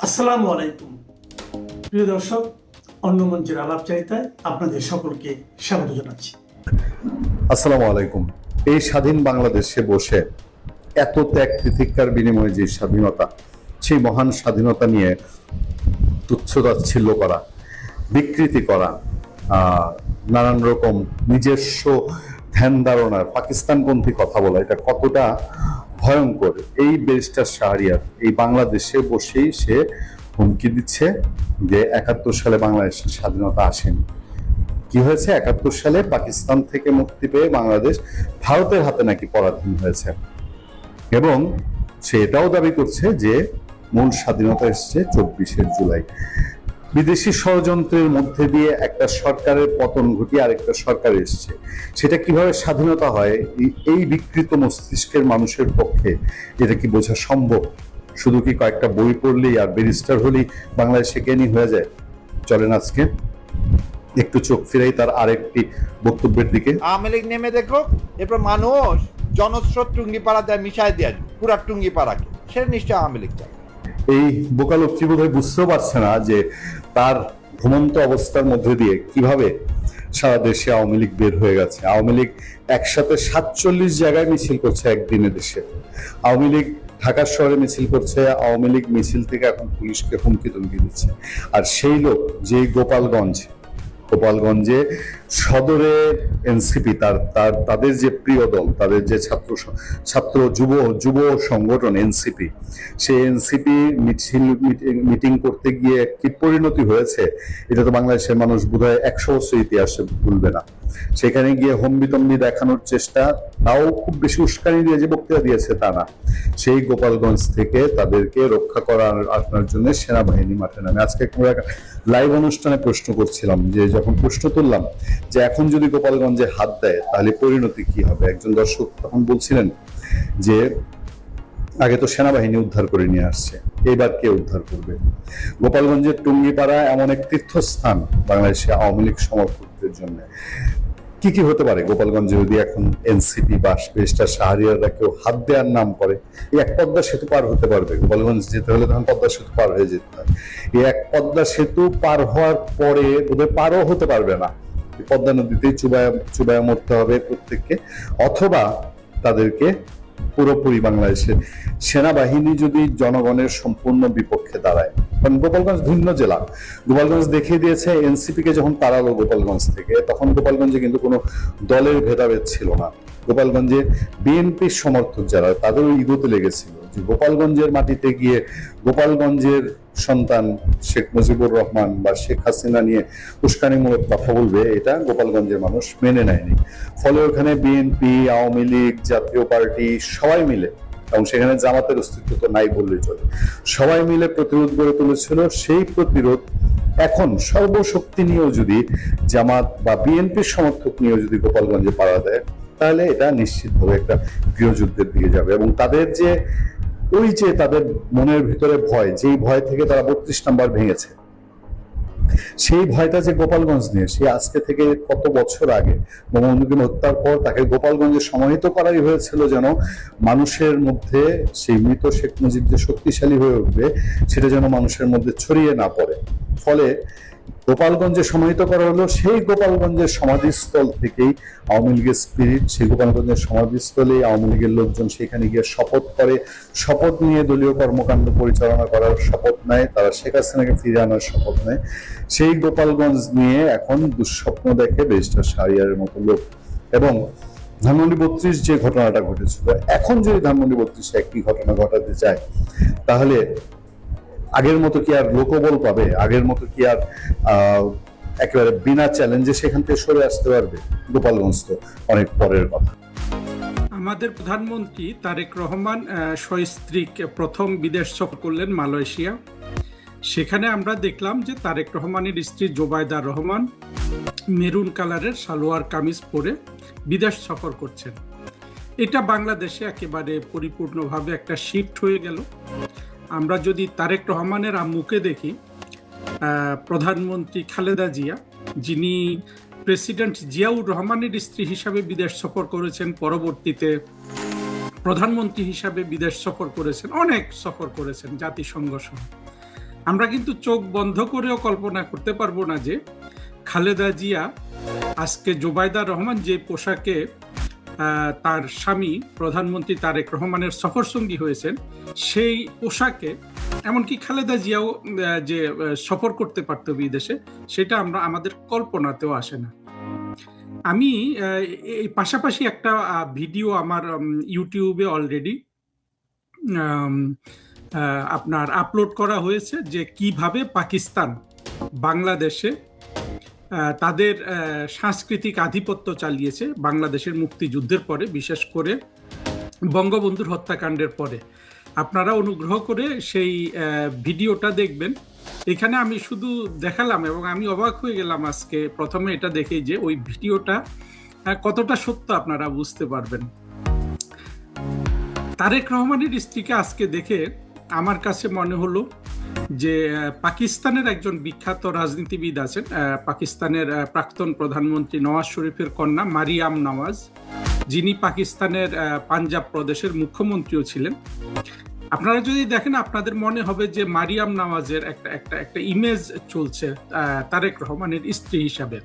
আসসালামু আলাইকুম প্রিয় দর্শক, অন্য মঞ্চের আলাপচারিতায় আপনাদের সকলকে স্বাগত জানাচ্ছি। আসসালামু আলাইকুম। এই স্বাধীন বাংলাদেশে বসে এত ত্যাগ তিতিক্ষার বিনিময়ে যে স্বাধীনতা, সেই মহান স্বাধীনতা নিয়ে তুচ্ছ-তাচ্ছিল্য করা, বিকৃতি করা, নানান রকম নিজস্ব ধ্যান ধারণার পাকিস্তানপন্থী কথা বলা, এটা কতটা ভয়ঙ্কর। এই ব্যারিস্টার শাহরিয়ার এই বাংলাদেশে বসেই সে হুমকি দিচ্ছে যে ৭১ সালে বাংলাদেশের স্বাধীনতা আসেনি। কি হয়েছে? ৭১ সালে পাকিস্তান থেকে মুক্তি পেয়ে বাংলাদেশ ভারতের হাতে নাকি পরাধীন হয়েছে, এবং সে এটাও দাবি করছে যে মূল স্বাধীনতা এসছে ২৪শে জুলাই। বিদেশি ষড়যন্ত্রের মধ্যে দিয়ে একটা সরকারের পতন ঘটিয়ে আরেকটা সরকার এসছে, সেটা কিভাবে স্বাধীনতা হয় এই বিকৃত মস্তিষ্কের মানুষের পক্ষে এটা কি বোঝা সম্ভব? শুধু কি কয়েকটা বই পড়লেই আর ব্যারিস্টার হলেই বাংলাদেশে জ্ঞানী হয়ে যায়? চলেন আজকে একটু চোখ ফিরাই তার আরেকটি বক্তব্যের দিকে। আওয়ামী লীগ নেমে দেখো, এরপর মানুষ জনস্রোত টুঙ্গিপাড়া দেয়, মিশাই দেয় পুরা টুঙ্গিপাড়াকে, সেটা নিশ্চয় আওয়ামী লীগ চায়। এই বোকা লোকটি বোধহয় বুঝতেও পারছে না যে তার ঘুমন্ত অবস্থার মধ্যে দিয়ে কিভাবে সারা দেশে আওয়ামী লীগ বের হয়ে গেছে। আওয়ামী লীগ একসাথে ৪৭ জায়গায় মিছিল করছে একদিনে দেশে। আওয়ামী লীগ ঢাকা শহরে মিছিল করছে, আওয়ামী লীগ মিছিল থেকে এখন পুলিশকে হুমকি তুমকি দিচ্ছে। আর সেই লোক যে গোপালগঞ্জে সদরে এনসিপি তাদের যে প্রিয় দল, তাদের যে ছাত্র যুব সংগঠন এনসিপি, সেই এনসিপি মিটিং করতে গিয়ে কি পরিণতি হয়েছে এটা তো বাংলাদেশের মানুষ বোধহয় ১০০ বছর ইতিহাসে ভুলবে না। সেখানে গিয়ে হম্বিতম্বি দেখানোর চেষ্টা, তাও খুব বেশি উস্কানি দিয়ে যে বক্তৃতা দিয়েছে তা না, সেই গোপালগঞ্জ থেকে তাদেরকে রক্ষা করার আসার জন্য সেনাবাহিনী মাঠে নামে। আজকে লাইভ অনুষ্ঠানে প্রশ্ন করছিলাম, যে যখন প্রশ্ন তুললাম যে এখন যদি গোপালগঞ্জে হাত দেয় তাহলে পরিণতি কি হবে, একজন দর্শক তখন বলছিলেন যে আগে তো সেনাবাহিনী উদ্ধার করে নিয়ে আসছে, এবার কে উদ্ধার করবে? গোপালগঞ্জের টুঙ্গিপাড়া এমন এক তীর্থস্থান বাংলাদেশে আওয়ামী লীগ সমর্থকদের জন্য। কি কি হতে পারে গোপালগঞ্জে যদি এখন এনসিপি বা ব্যারিস্টার শাহরিয়াররা কেউ হাত দেওয়ার নাম করে? এই এক পদ্মা সেতু পার হতে পারবে? গোপালগঞ্জ যেতে হলে তখন পদ্মা সেতু পার হয়ে যেতে হয়। এই এক পদ্মা সেতু পার হওয়ার পরে ওদের পারও হতে পারবে না, পদ্মা নদীতেই চুবায়া মরতে হবে প্রত্যেককে, অথবা তাদেরকে পুরোপুরি বাংলাদেশের সেনাবাহিনী যদি জনগণের সম্পূর্ণ বিপক্ষে দাঁড়ায়। কারণ গোপালগঞ্জ ভিন্ন জেলা। গোপালগঞ্জ দেখিয়ে দিয়েছে এনসিপি কে যখন তাড়ালো গোপালগঞ্জ থেকে, তখন গোপালগঞ্জে কিন্তু কোনো দলের ভেদাভেদ ছিল না। গোপালগঞ্জে বিএনপির সমর্থক যারা, তাদেরও ইগোতে লেগেছিল যে গোপালগঞ্জের মাটিতে গিয়ে গোপালগঞ্জের সন্তান শেখ মুজিবুর রহমান বা শেখ হাসিনা নিয়ে উস্কানিমূলক কথা বলবে, এটা গোপালগঞ্জের মানুষ মেনে নেয়নি। ফলে ওখানে বিএনপি, আওয়ামী লীগ, জাতীয় পার্টি সবাই মিলে, এবং সেখানে জামাতের অস্তিত্ব তো নাই বললেই চলে, সবাই মিলে প্রতিরোধ গড়ে তুলেছিল। সেই প্রতিরোধ এখন সর্বশক্তি নিয়েও যদি জামাত বা বিএনপির সমর্থক নিয়েও যদি গোপালগঞ্জে পাড়া দেয়, তাহলে এটা নিশ্চিতভাবে একটা গৃহযুদ্ধের দিকে যাবে। এবং তাদের যে তাদের মনের ভিতরে ভয়, যেই ভয় থেকে তারা ৩২ নাম্বার ভেঙেছে, সেই ভয়টা যে গোপালগঞ্জ নিয়ে, সে আজকে থেকে কত বছর আগে বঙ্গবন্ধুকে হত্যার পর তাকে গোপালগঞ্জে সমাহিত করাই হয়েছিল, যেন মানুষের মধ্যে সেই মৃত শেখ মুজিব যে শক্তিশালী হয়ে উঠবে সেটা যেন মানুষের মধ্যে ছড়িয়ে না পড়ে। ফলে গোপালগঞ্জে সমাহিত করা হলো। সেই গোপালগঞ্জের সমাধিস্থল থেকেই আওয়ামী লীগের স্পিরিট, সেই গোপালগঞ্জের সমাধিস্থলেই আওয়ামী লীগের লোকজন সেখানে গিয়ে শপথ করে, শপথ নিয়ে দলীয় কর্মকাণ্ড পরিচালনা করার শপথ নেয়, তারা শেখ হাসিনাকে ফিরে আনার শপথ নেয়। সেই গোপালগঞ্জ নিয়ে এখন দুঃস্বপ্ন দেখে ব্যারিস্টার শাহরিয়ারের মতো লোক। এবং ধানমন্ডি ৩২ যে ঘটনাটা ঘটেছিল, এখন যদি ধানমন্ডি ৩২ একই ঘটনা ঘটাতে চায়, তাহলে আগের মতো কি আর লোকবল পাবে? আগের মতো কি আর একেবারে বিনা চ্যালেঞ্জে সেখান থেকে সরে আসতে পারবে? গোপালগঞ্জ তো অনেক পরের কথা। আমাদের প্রধানমন্ত্রী তারেক রহমান সস্ত্রীক প্রথম বিদেশ সফর করলেন মালয়েশিয়া। সেখানে আমরা দেখলাম যে তারেক রহমানের স্ত্রী জোবায়দা রহমান মেরুন কালারের সালোয়ার কামিজ পরে বিদেশ সফর করছেন। এটা বাংলাদেশে একেবারে পরিপূর্ণভাবে একটা শিফট হয়ে গেল। আমরা যদি তারেক রহমানের আম্মুকে দেখি, প্রধানমন্ত্রী খালেদা জিয়া, যিনি প্রেসিডেন্ট জিয়াউর রহমানের স্ত্রী হিসাবে বিদেশ সফর করেছেন, পরবর্তীতে প্রধানমন্ত্রী হিসাবে বিদেশ সফর করেছেন, অনেক সফর করেছেন জাতিসংঘ সহ। আমরা কিন্তু চোখ বন্ধ করেও কল্পনা করতে পারবো না যে খালেদা জিয়া আজকে জোবাইদা রহমান যে পোশাকে তার স্বামী প্রধানমন্ত্রী তারেক রহমানের সফরসঙ্গী হয়েছেন, সেই পোশাকে এমনকি খালেদা জিয়াও যে সফর করতে পারতো বিদেশে, সেটা আমাদের কল্পনাতেও আসে না। আমি এই পাশাপাশি একটা ভিডিও আমার ইউটিউবে অলরেডি আপনার আপলোড করা হয়েছে, যে কিভাবে পাকিস্তান বাংলাদেশে তাদের সাংস্কৃতিক আধিপত্য চালিয়েছে বাংলাদেশের মুক্তিযুদ্ধের পরে, বিশেষ করে বঙ্গবন্ধুর হত্যাকাণ্ডের পরে। আপনারা অনুগ্রহ করে সেই ভিডিওটা দেখবেন। এখানে আমি শুধু দেখালাম এবং আমি অবাক হয়ে গেলাম আজকে প্রথমে এটা দেখে যে ওই ভিডিওটা কতটা সত্য আপনারা বুঝতে পারবেন। তারেক রহমানের স্ত্রীকে আজকে দেখে আমার কাছে মনে হলো যে পাকিস্তানের একজন বিখ্যাত রাজনীতিবিদ আছেন, পাকিস্তানের প্রাক্তন প্রধানমন্ত্রী নওয়াজ শরীফের কন্যা মারিয়াম নওয়াজ, যিনি পাকিস্তানের পাঞ্জাব প্রদেশের মুখ্যমন্ত্রীও ছিলেন। আপনারা যদি দেখেন আপনাদের মনে হবে যে মারিয়াম নওয়াজের একটা ইমেজ চলছে তারেক রহমানের স্ত্রী হিসাবে,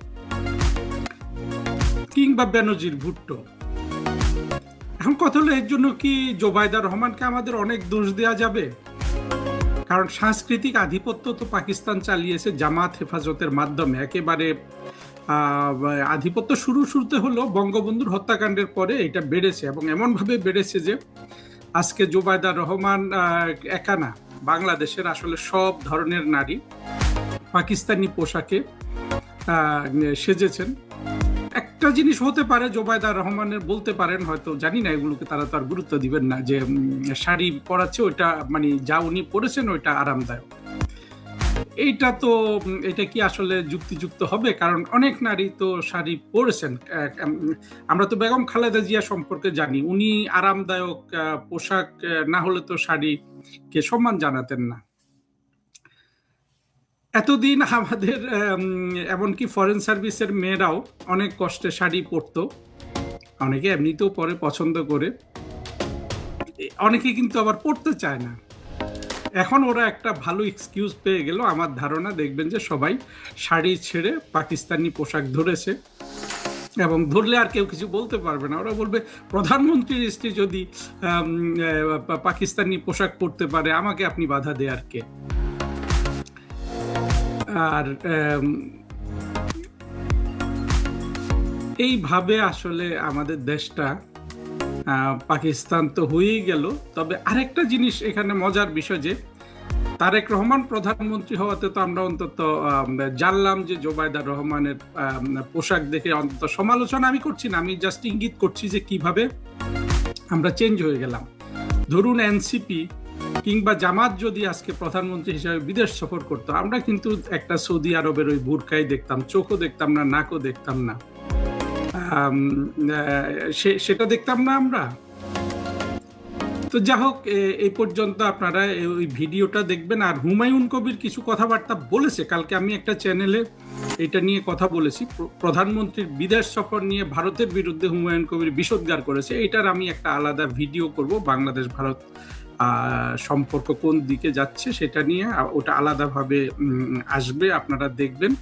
কিংবা বেনজির ভুট্টো। এখন কথা হলো, এর জন্য কি জোবাইদা রহমানকে আমাদের অনেক দোষ দেওয়া যাবে? কারণ সাংস্কৃতিক আধিপত্য তো পাকিস্তান চালিয়েছে জামাত হেফাজতের মাধ্যমে। একেবারে আধিপত্য শুরুতে হলো বঙ্গবন্ধুর হত্যাকাণ্ডের পরে এটা বেড়েছে, এবং এমনভাবে বেড়েছে যে আজকে জোবাইদা রহমান একা না, বাংলাদেশের আসলে সব ধরনের নারী পাকিস্তানি পোশাকে সেজেছেন। একটা জিনিস হতে পারে, জোবাইদা রহমানের বলতে পারেন হয়তো, জানি না, এগুলোকে তারা তো আর গুরুত্ব দিবেন না, যে শাড়ি পরাচ্ছে ওইটা মানে যা উনি পরেছেন ওইটা আরামদায়ক। এটা কি আসলে যুক্তিযুক্ত হবে? কারণ অনেক নারী তো শাড়ি পরেছেন। আমরা তো বেগম খালেদা জিয়া সম্পর্কে জানি, উনি আরামদায়ক পোশাক না হলে তো শাড়িকে সম্মান জানাতেন না। এতদিন আমাদের এমনকি ফরেন সার্ভিসের মেয়েরাও অনেক কষ্টে শাড়ি পরতো, অনেকে এমনিতেও পরে পছন্দ করে, অনেকে কিন্তু আবার পরতে চায় না। এখন ওরা একটা ভালো এক্সকিউজ পেয়ে গেল। আমার ধারণা দেখবেন যে সবাই শাড়ি ছেড়ে পাকিস্তানি পোশাক ধরেছে, এবং ধরলে আর কেউ কিছু বলতে পারবে না। ওরা বলবে প্রধানমন্ত্রীর স্ত্রী যদি পাকিস্তানি পোশাক পরতে পারে, আমাকে আপনি বাধা দেয়ার কে? আর এইভাবে আসলে আমাদের দেশটা, পাকিস্তান তো হয়েই গেল। তবে আরেকটা জিনিস এখানে মজার বিষয়, যে তারেক রহমান প্রধানমন্ত্রী হওয়াতে তো আমরা অন্তত জানলাম যে জোবাইদা রহমানের পোশাক দেখে অন্তত সমালোচনা আমি করছি না, আমি জাস্ট ইঙ্গিত করছি যে কিভাবে আমরা চেঞ্জ হয়ে গেলাম। ধরুন এনসিপি কিংবা জামাত যদি আজকে প্রধানমন্ত্রী হিসাবে বিদেশ সফর করতো, আমরা কিন্তু একটা সৌদি আরবের ওই বুরকাই দেখতাম, চোখও দেখতাম না, নাকও দেখতাম না, সেটা দেখতাম না আমরা। তো যা হোক, এই পর্যন্ত আপনারা ওই ভিডিওটা দেখবেন। আর হুমায়ুন কবির কিছু কথাবার্তা বলেছে, কালকে আমি একটা চ্যানেলে এটা নিয়ে কথা বলেছি, প্রধানমন্ত্রীর বিদেশ সফর নিয়ে ভারতের বিরুদ্ধে হুমায়ুন কবির বিষোদ্গার করেছে। এটার আমি একটা আলাদা ভিডিও করব, বাংলাদেশ ভারত সম্পর্ক কোন দিকে যাচ্ছে সেটা নিয়ে, ওটা আলাদাভাবে আসবে, আপনারা দেখবেন।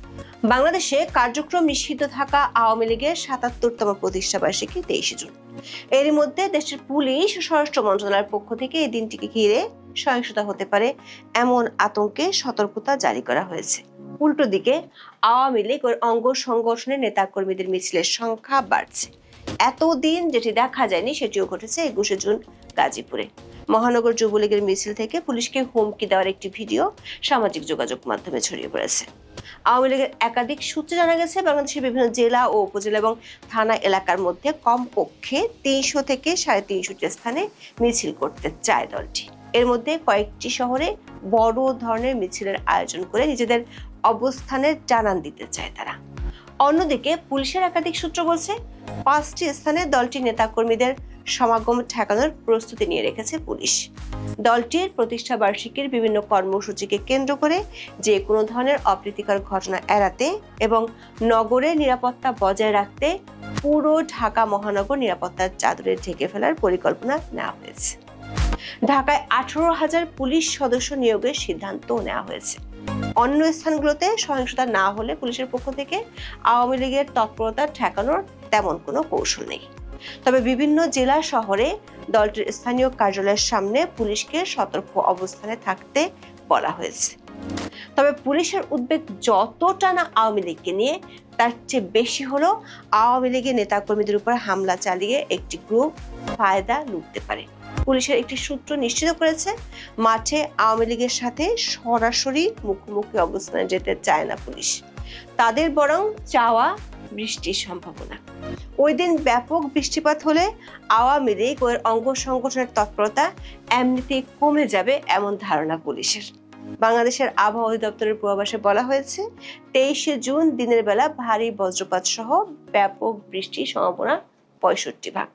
বাংলাদেশে কার্যক্রম নিষিদ্ধ থাকা আওয়ামী লীগের ৭৭তম প্রতিষ্ঠাবার্ষিকী ২৩শে জুন। এরই মধ্যে দেশের পুলিশ ও স্বরাষ্ট্র মন্ত্রণালয়ের পক্ষ থেকে এই দিনটিকে ঘিরে সহিংসতা হতে পারে এমন আতঙ্কে সতর্কতা জারি করা হয়েছে। উল্টো দিকে আওয়ামী লীগ ও অঙ্গ সংগঠনের নেতাকর্মীদের মিছিলের সংখ্যা বাড়ছে। এতদিন যেটি দেখা যায়নি সেটিও ঘটেছে ২১শে জুন গাজীপুরে। মহানগর যুবলীগের মিছিল থেকে পুলিশকে হুমকি দেওয়ার একটি ভিডিও সামাজিক যোগাযোগ মাধ্যমে ছড়িয়ে পড়েছে। আওয়ামী লীগের একাধিক সূত্রে জানা গেছে, বাংলাদেশের বিভিন্ন জেলা ও উপজেলা এবং থানা এলাকার মধ্যে কমপক্ষে ৩০০ থেকে ৩৫০টি স্থানে মিছিল করতে চায় দলটি। এর মধ্যে কয়েকটি শহরে বড় ধরনের মিছিলের আয়োজন করে নিজেদের অবস্থানের জানান দিতে চায় তারা। অন্যদিকে পুলিশের একাধিক সূত্র বলছে, ৫টি স্থানে দলটির নেতাকর্মীদের সমাগম ঠেকানোর প্রস্তুতি নিয়ে রেখেছে পুলিশ। দলটির প্রতিষ্ঠা বার্ষিকীর বিভিন্ন কর্মসূচিকে কেন্দ্র করে যে কোনো ধরনের অপ্রীতিকর ঘটনা এড়াতে এবং নগরের নিরাপত্তা বজায় রাখতে পুরো ঢাকা মহানগর নিরাপত্তার চাদরে ঢেকে ফেলার পরিকল্পনা নেওয়া হয়েছে। ঢাকায় 18,000 পুলিশ সদস্য নিয়োগের সিদ্ধান্ত নেওয়া হয়েছে। অন্য স্থানগুলোতে সহিংসতা না হলে পুলিশের পক্ষ থেকে আওয়ামী লীগের তৎপরতা ঠেকানোর তেমন কোনো কৌশল নেই। তবে বিভিন্ন জেলা শহরে দলটির স্থানীয় কার্যালয়ের সামনে পুলিশকে সতর্ক অবস্থানে থাকতে বলা হয়েছে। তবে পুলিশের উদ্বেগ যতটা না আওয়ামী লীগকে নিয়ে, তার চেয়ে বেশি হলো আওয়ামী লীগের নেতাকর্মীদের উপর হামলা চালিয়ে একটি গ্রুপ ফায়দা লুটতে পারে। পুলিশের একটি সূত্র নিশ্চিত করেছে, মাঠে আওয়ামী লীগের সাথে সরাসরি মুখোমুখি অবস্থানে যেতে চায় না পুলিশ। তাদের বরং চাওয়া বৃষ্টির সম্ভাবনা। ওই দিন ব্যাপক বৃষ্টিপাত হলে আওয়ামী লীগ ও এর অঙ্গ সংগঠনের তৎপরতা এমনিতেই কমে যাবে এমন ধারণা পুলিশের। বাংলাদেশের আবহাওয়া অধিদপ্তরের পূর্বাভাসে বলা হয়েছে, 23শে জুন দিনের বেলা ভারী বজ্রপাত সহ ব্যাপক বৃষ্টির সম্ভাবনা 65%।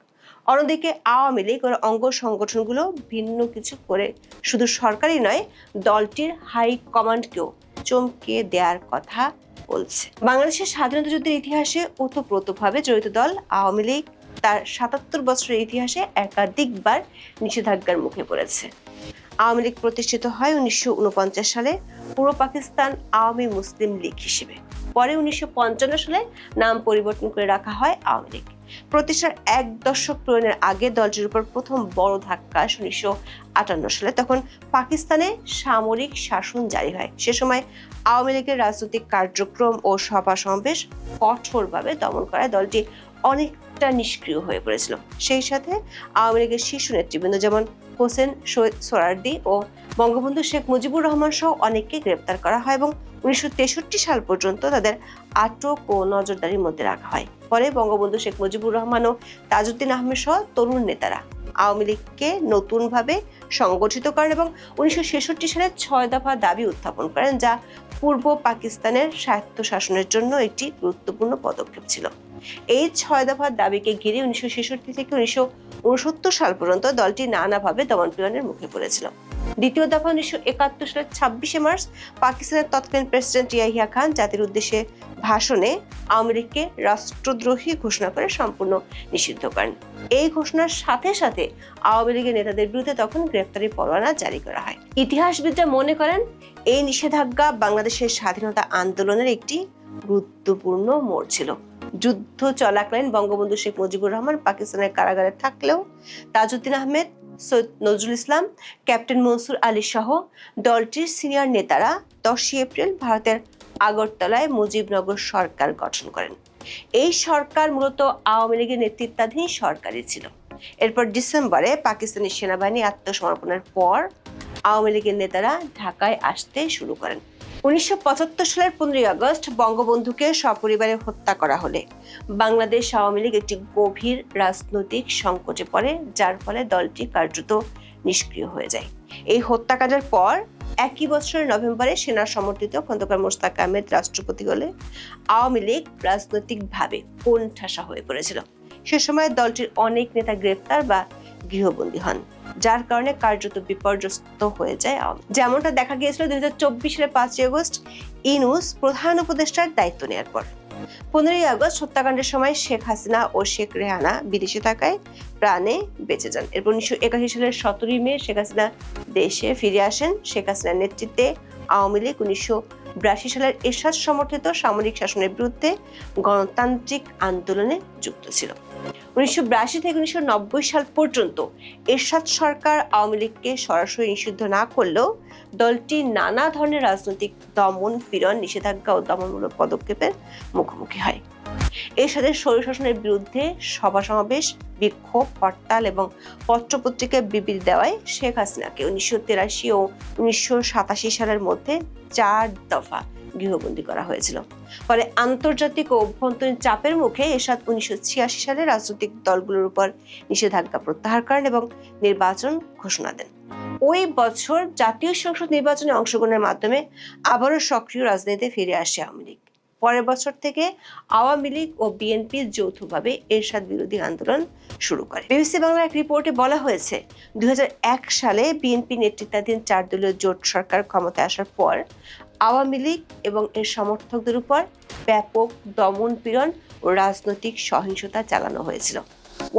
অন্যদিকে আওয়ামী লীগ ও অঙ্গ সংগঠনগুলো ভিন্ন কিছু করে শুধু সরকারই নয়, দলটির হাই কমান্ডকেও চমকে দেওয়ার কথা বলছে। বাংলাদেশের স্বাধীনতা যুদ্ধের ইতিহাসে ওতপ্রোতভাবে জড়িত দল আওয়ামী লীগ তার 77 বছরের ইতিহাসে একাধিকবার নিষেধাজ্ঞার মুখে পড়েছে। আওয়ামী লীগ প্রতিষ্ঠিত হয় 1949 সালে পূর্ব পাকিস্তান আওয়ামী মুসলিম লীগ হিসেবে। পরে 1955 সালে নাম পরিবর্তন করে রাখা হয় আওয়ামী লীগ। প্রতিষ্ঠার 1 দশক পূরণের আগে দলটির উপর প্রথম বড় ধাক্কা 1958 সালে। তখন পাকিস্তানে সামরিক শাসন জারি হয়। সে সময় আওয়ামী লীগের রাজনৈতিক কার্যক্রম ও সভা সমাবেশ কঠোরভাবে দমন করায় দলটি অনেকটা নিষ্ক্রিয় হয়ে পড়েছিল। সেই সাথে আওয়ামী লীগের শীর্ষ নেতৃবৃন্দ যেমন হোসেন শহীদ সোহরাওয়ার্দী ও বঙ্গবন্ধু শেখ মুজিবুর রহমান সহ অনেককে গ্রেপ্তার করা হয় এবং 1963 সাল পর্যন্ত তাদের আটক ও নজরদারির মধ্যে রাখা হয়। পরে বঙ্গবন্ধু শেখ মুজিবুর রহমান ও তাজউদ্দিন আহমেদ সহ তরুণ নেতারা আওয়ামী লীগকে নতুনভাবে সংগঠিত করেন এবং 1966 সালে 6 দফা দাবি উত্থাপন করেন, যা পূর্ব পাকিস্তানের স্বায়ত্তশাসনের জন্য একটি গুরুত্বপূর্ণ পদক্ষেপ ছিল। এই 6 দফার দাবিকে ঘিরে 1966 থেকে 1969 সাল পর্যন্ত দলটি নানাভাবে দমন-পীড়নের মুখে পড়েছিল। দ্বিতীয় দফা 1971 সালের 26শে মার্চ পাকিস্তানের তৎকালীন প্রেসিডেন্ট ইয়াহিয়া খান জাতির উদ্দেশ্যে ভাষণে আওয়ামী লীগকে রাষ্ট্রদ্রোহী ঘোষণা করে সম্পূর্ণ নিষিদ্ধ করেন। এই ঘোষণার সাথে সাথে আওয়ামী লীগের নেতাদের বিরুদ্ধে তখন গ্রেফতারি পরোয়ানা জারি করা হয়। ইতিহাসবিদরা মনে করেন, এই নিষেধাজ্ঞা বাংলাদেশের স্বাধীনতা আন্দোলনের একটি গুরুত্বপূর্ণ মোড় ছিল। যুদ্ধ চলাকালীন বঙ্গবন্ধু শেখ মুজিবুর রহমান পাকিস্তানের কারাগারে থাকলেও তাজউদ্দিন আহমেদ, সৈয়দ নজরুল ইসলাম, ক্যাপ্টেন মনসুর আলী সহ দলটির সিনিয়র নেতারা 10 এপ্রিল ভারতের আগরতলায় মুজিবনগর সরকার গঠন করেন। এই সরকার মূলত আওয়ামী লীগের নেতৃত্বাধীন সরকারই ছিল। এরপর ডিসেম্বরে পাকিস্তানি সেনাবাহিনী আত্মসমর্পণের পর আওয়ামী লীগের নেতারা ঢাকায় আসতে শুরু করেন। 1975 সালের 15 আগস্ট বঙ্গবন্ধুকে সপরিবারে হত্যা করা হলে বাংলাদেশ আওয়ামী লীগ একটি গভীর রাজনৈতিক সংকটে পড়ে, যার ফলে দলটি কার্যত নিষ্ক্রিয় হয়ে যায়। এই হত্যাকাণ্ডের পর একই বছরের নভেম্বরে সেনা সমর্থিত খন্দকার মোশতাক আহমেদ রাষ্ট্রপতি হলে আওয়ামী লীগ রাজনৈতিকভাবে কোণঠাসা হয়ে পড়েছিল। সে সময় দলটির অনেক নেতা গ্রেপ্তার বা গৃহবন্দী হন, যার কারণে কার্যত বিপর্যস্ত হয়ে যায় আওয়ামী লীগ। যেমনটা দেখা গিয়েছিল 2024 সালের 5 আগস্ট ইউনূস প্রধান উপদেষ্টার দায়িত্ব নেওয়ার পর। 15 আগস্ট হত্যাকাণ্ডের সময় শেখ হাসিনা ও শেখ রেহানা বিদেশে থাকায় প্রাণে বেঁচে যান। এরপর 1981 সালের 17 মে শেখ হাসিনা দেশে ফিরে আসেন। শেখ হাসিনার নেতৃত্বে আওয়ামী লীগ 1982 সালের এরশাদ সমর্থিত সামরিক শাসনের বিরুদ্ধে গণতান্ত্রিক আন্দোলনে যুক্ত ছিল। 1982 থেকে 1990 সাল পর্যন্ত এরশাদ সরকার আওয়ামী লীগকে সরাসরি নিষিদ্ধ না করলেও দলটি নানা ধরনের রাজনৈতিক দমন পীড়ন, নিষেধাজ্ঞা ও দমনমূলক পদক্ষেপের মুখোমুখি হয়। এরশাদের স্বৈরশাসনের বিরুদ্ধে সভা সমাবেশ, বিক্ষোভ, হরতাল এবং পত্রপত্রিকায় বিবৃতি দেওয়ায় শেখ হাসিনাকে 1983 ও 1987 সালের মধ্যে 4 দফা গৃহবন্দী করা হয়েছিল। ফলে আন্তর্জাতিক ও অভ্যন্তরীণ চাপের মুখে এরশাদ 1986 সালে রাজনৈতিক দলগুলোর উপর নিষেধাজ্ঞা প্রত্যাহার করেন এবং নির্বাচন ঘোষণা দেন। ওই বছর জাতীয় সংসদ নির্বাচনে অংশগ্রহণের মাধ্যমে আবারও সক্রিয় রাজনীতিতে ফিরে আসে আওয়ামী লীগ। পরের বছর থেকে আওয়ামী লীগ ও বিএনপি যৌথভাবে এরশাদ বিরোধী আন্দোলন শুরু করে। বিবিসি বাংলার এক রিপোর্টে বলা হয়েছে, 2001 সালে বিএনপি নেতৃত্বাধীন 4 দলীয় জোট সরকার ক্ষমতায় আসার পর আওয়ামী লীগ এবং এর সমর্থকদের উপর ব্যাপক দমন পীড়ন ও রাজনৈতিক সহিংসতা চালানো হয়েছিল।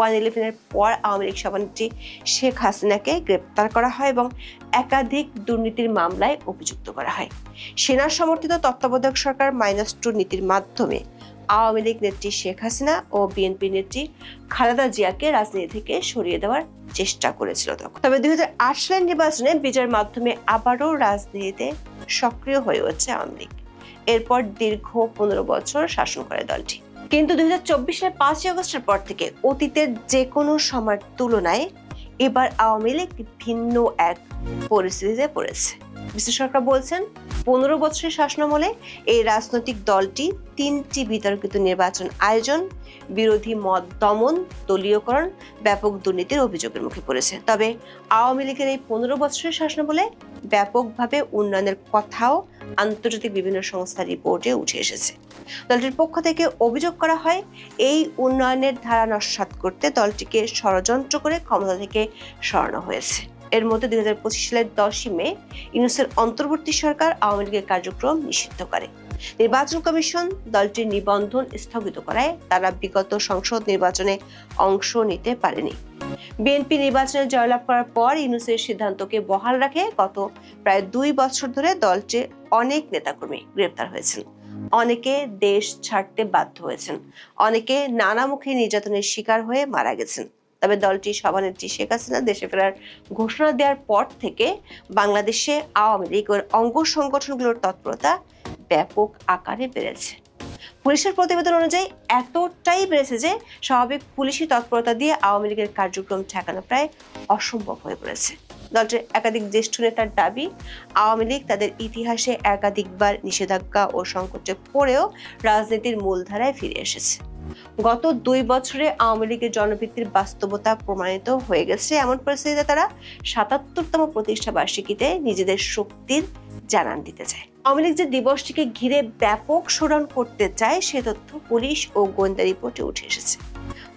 111-এর পর আওয়ামী লীগ সভানেত্রী শেখ হাসিনাকে গ্রেপ্তার করা হয় এবং একাধিক দুর্নীতির মামলায় অভিযুক্ত করা হয়। সেনা সমর্থিত তত্ত্বাবধায়ক সরকার -2 নীতির মাধ্যমে আওয়ামী লীগ নেত্রী শেখ হাসিনা ও বিএনপি নেত্রী খালেদা জিয়াকে রাজনীতি থেকে সরিয়ে দেওয়ার চেষ্টা করেছিল তখন। তবে 2008 সালের নির্বাচনে বিজয়ের মাধ্যমে আবারও রাজনীতিতে সক্রিয় হয়ে হচ্ছে আওয়ামী লীগ। এরপর দীর্ঘ 15 বছর শাসন করে দলটি। কিন্তু 2024 সালের 5 আগস্টের পর থেকে অতীতের যে কোনো সময়ের তুলনায় এবার আওয়ামী লীগ ভিন্ন এক পরিস্থিতিতে পড়েছে। বিশ্লেষকরা বলছেন 15 বছরের শাসনামলে এই রাজনৈতিক দলটি 3টি বিতর্কিত নির্বাচন আয়োজন, বিরোধী মত দমন, দলীয়করণ, ব্যাপক দুর্নীতির অভিযোগের মুখে পড়েছে। তবে আওয়ামী লীগের এই 15 বছরের শাসনামলে ব্যাপকভাবে উন্নয়নের কথাও আন্তর্জাতিক বিভিন্ন সংস্থার রিপোর্টে উঠে এসেছে। দলটির পক্ষ থেকে অভিযোগ করা হয়, এই উন্নয়নের ধারা নস্যাৎ করতে দলটিকে ষড়যন্ত্র করে ক্ষমতা থেকে সরানো হয়েছে। এর মধ্যে 2025 সালের 10 মে ইউনূসের অন্তর্বর্তী সরকার আওয়ামী লীগের কার্যক্রম নিষিদ্ধ করে। নির্বাচন কমিশন দলটির নিবন্ধন স্থগিত করায় তারা বিগত সংসদ নির্বাচনে অংশ নিতে পারেনি। বিএনপি নির্বাচনে জয়লাভ করার পর ইউনূসের সিদ্ধান্তকে বহাল রাখে গত প্রায় 2 বছর ধরে দলটির অনেক নেতাকর্মী গ্রেপ্তার হয়েছেন, অনেকে দেশ ছাড়তে বাধ্য হয়েছেন, অনেকে নানামুখী নির্যাতনের শিকার হয়ে মারা গেছেন। তবে দলটির সভানেত্রী শেখ হাসিনা দেশে ফেরার ঘোষণা দেওয়ার পর থেকে বাংলাদেশে আওয়ামী লীগ ও অঙ্গ সংগঠনগুলোর তৎপরতা ব্যাপক আকারে বেড়েছে। পুলিশের প্রতিবেদন অনুযায়ী এতটাই বেড়েছে যে স্বাভাবিক পুলিশি তৎপরতা দিয়ে আওয়ামী লীগের কার্যক্রম ঠেকানো প্রায় অসম্ভব হয়ে পড়েছে। দলটির একাধিক জ্যেষ্ঠ নেতার দাবি, আওয়ামী লীগ তাদের ইতিহাসে একাধিকবার নিষেধাজ্ঞা ও সংকটে পড়েও রাজনীতির মূলধারায় ফিরে এসেছে। গত 2 বছরে আওয়ামী লীগের জনভিত্তির বাস্তবতা প্রমাণিত হয়ে গেছে। এমন পরিস্থিতিতে তারা 77তম প্রতিষ্ঠা বার্ষিকীতে নিজেদের শক্তির জানান দিতে চায়। আওয়ামী লীগ যে দিবসটিকে ঘিরে ব্যাপক শোডাউন করতে চায় সে তথ্য পুলিশ ও গোয়েন্দা রিপোর্টে উঠে এসেছে।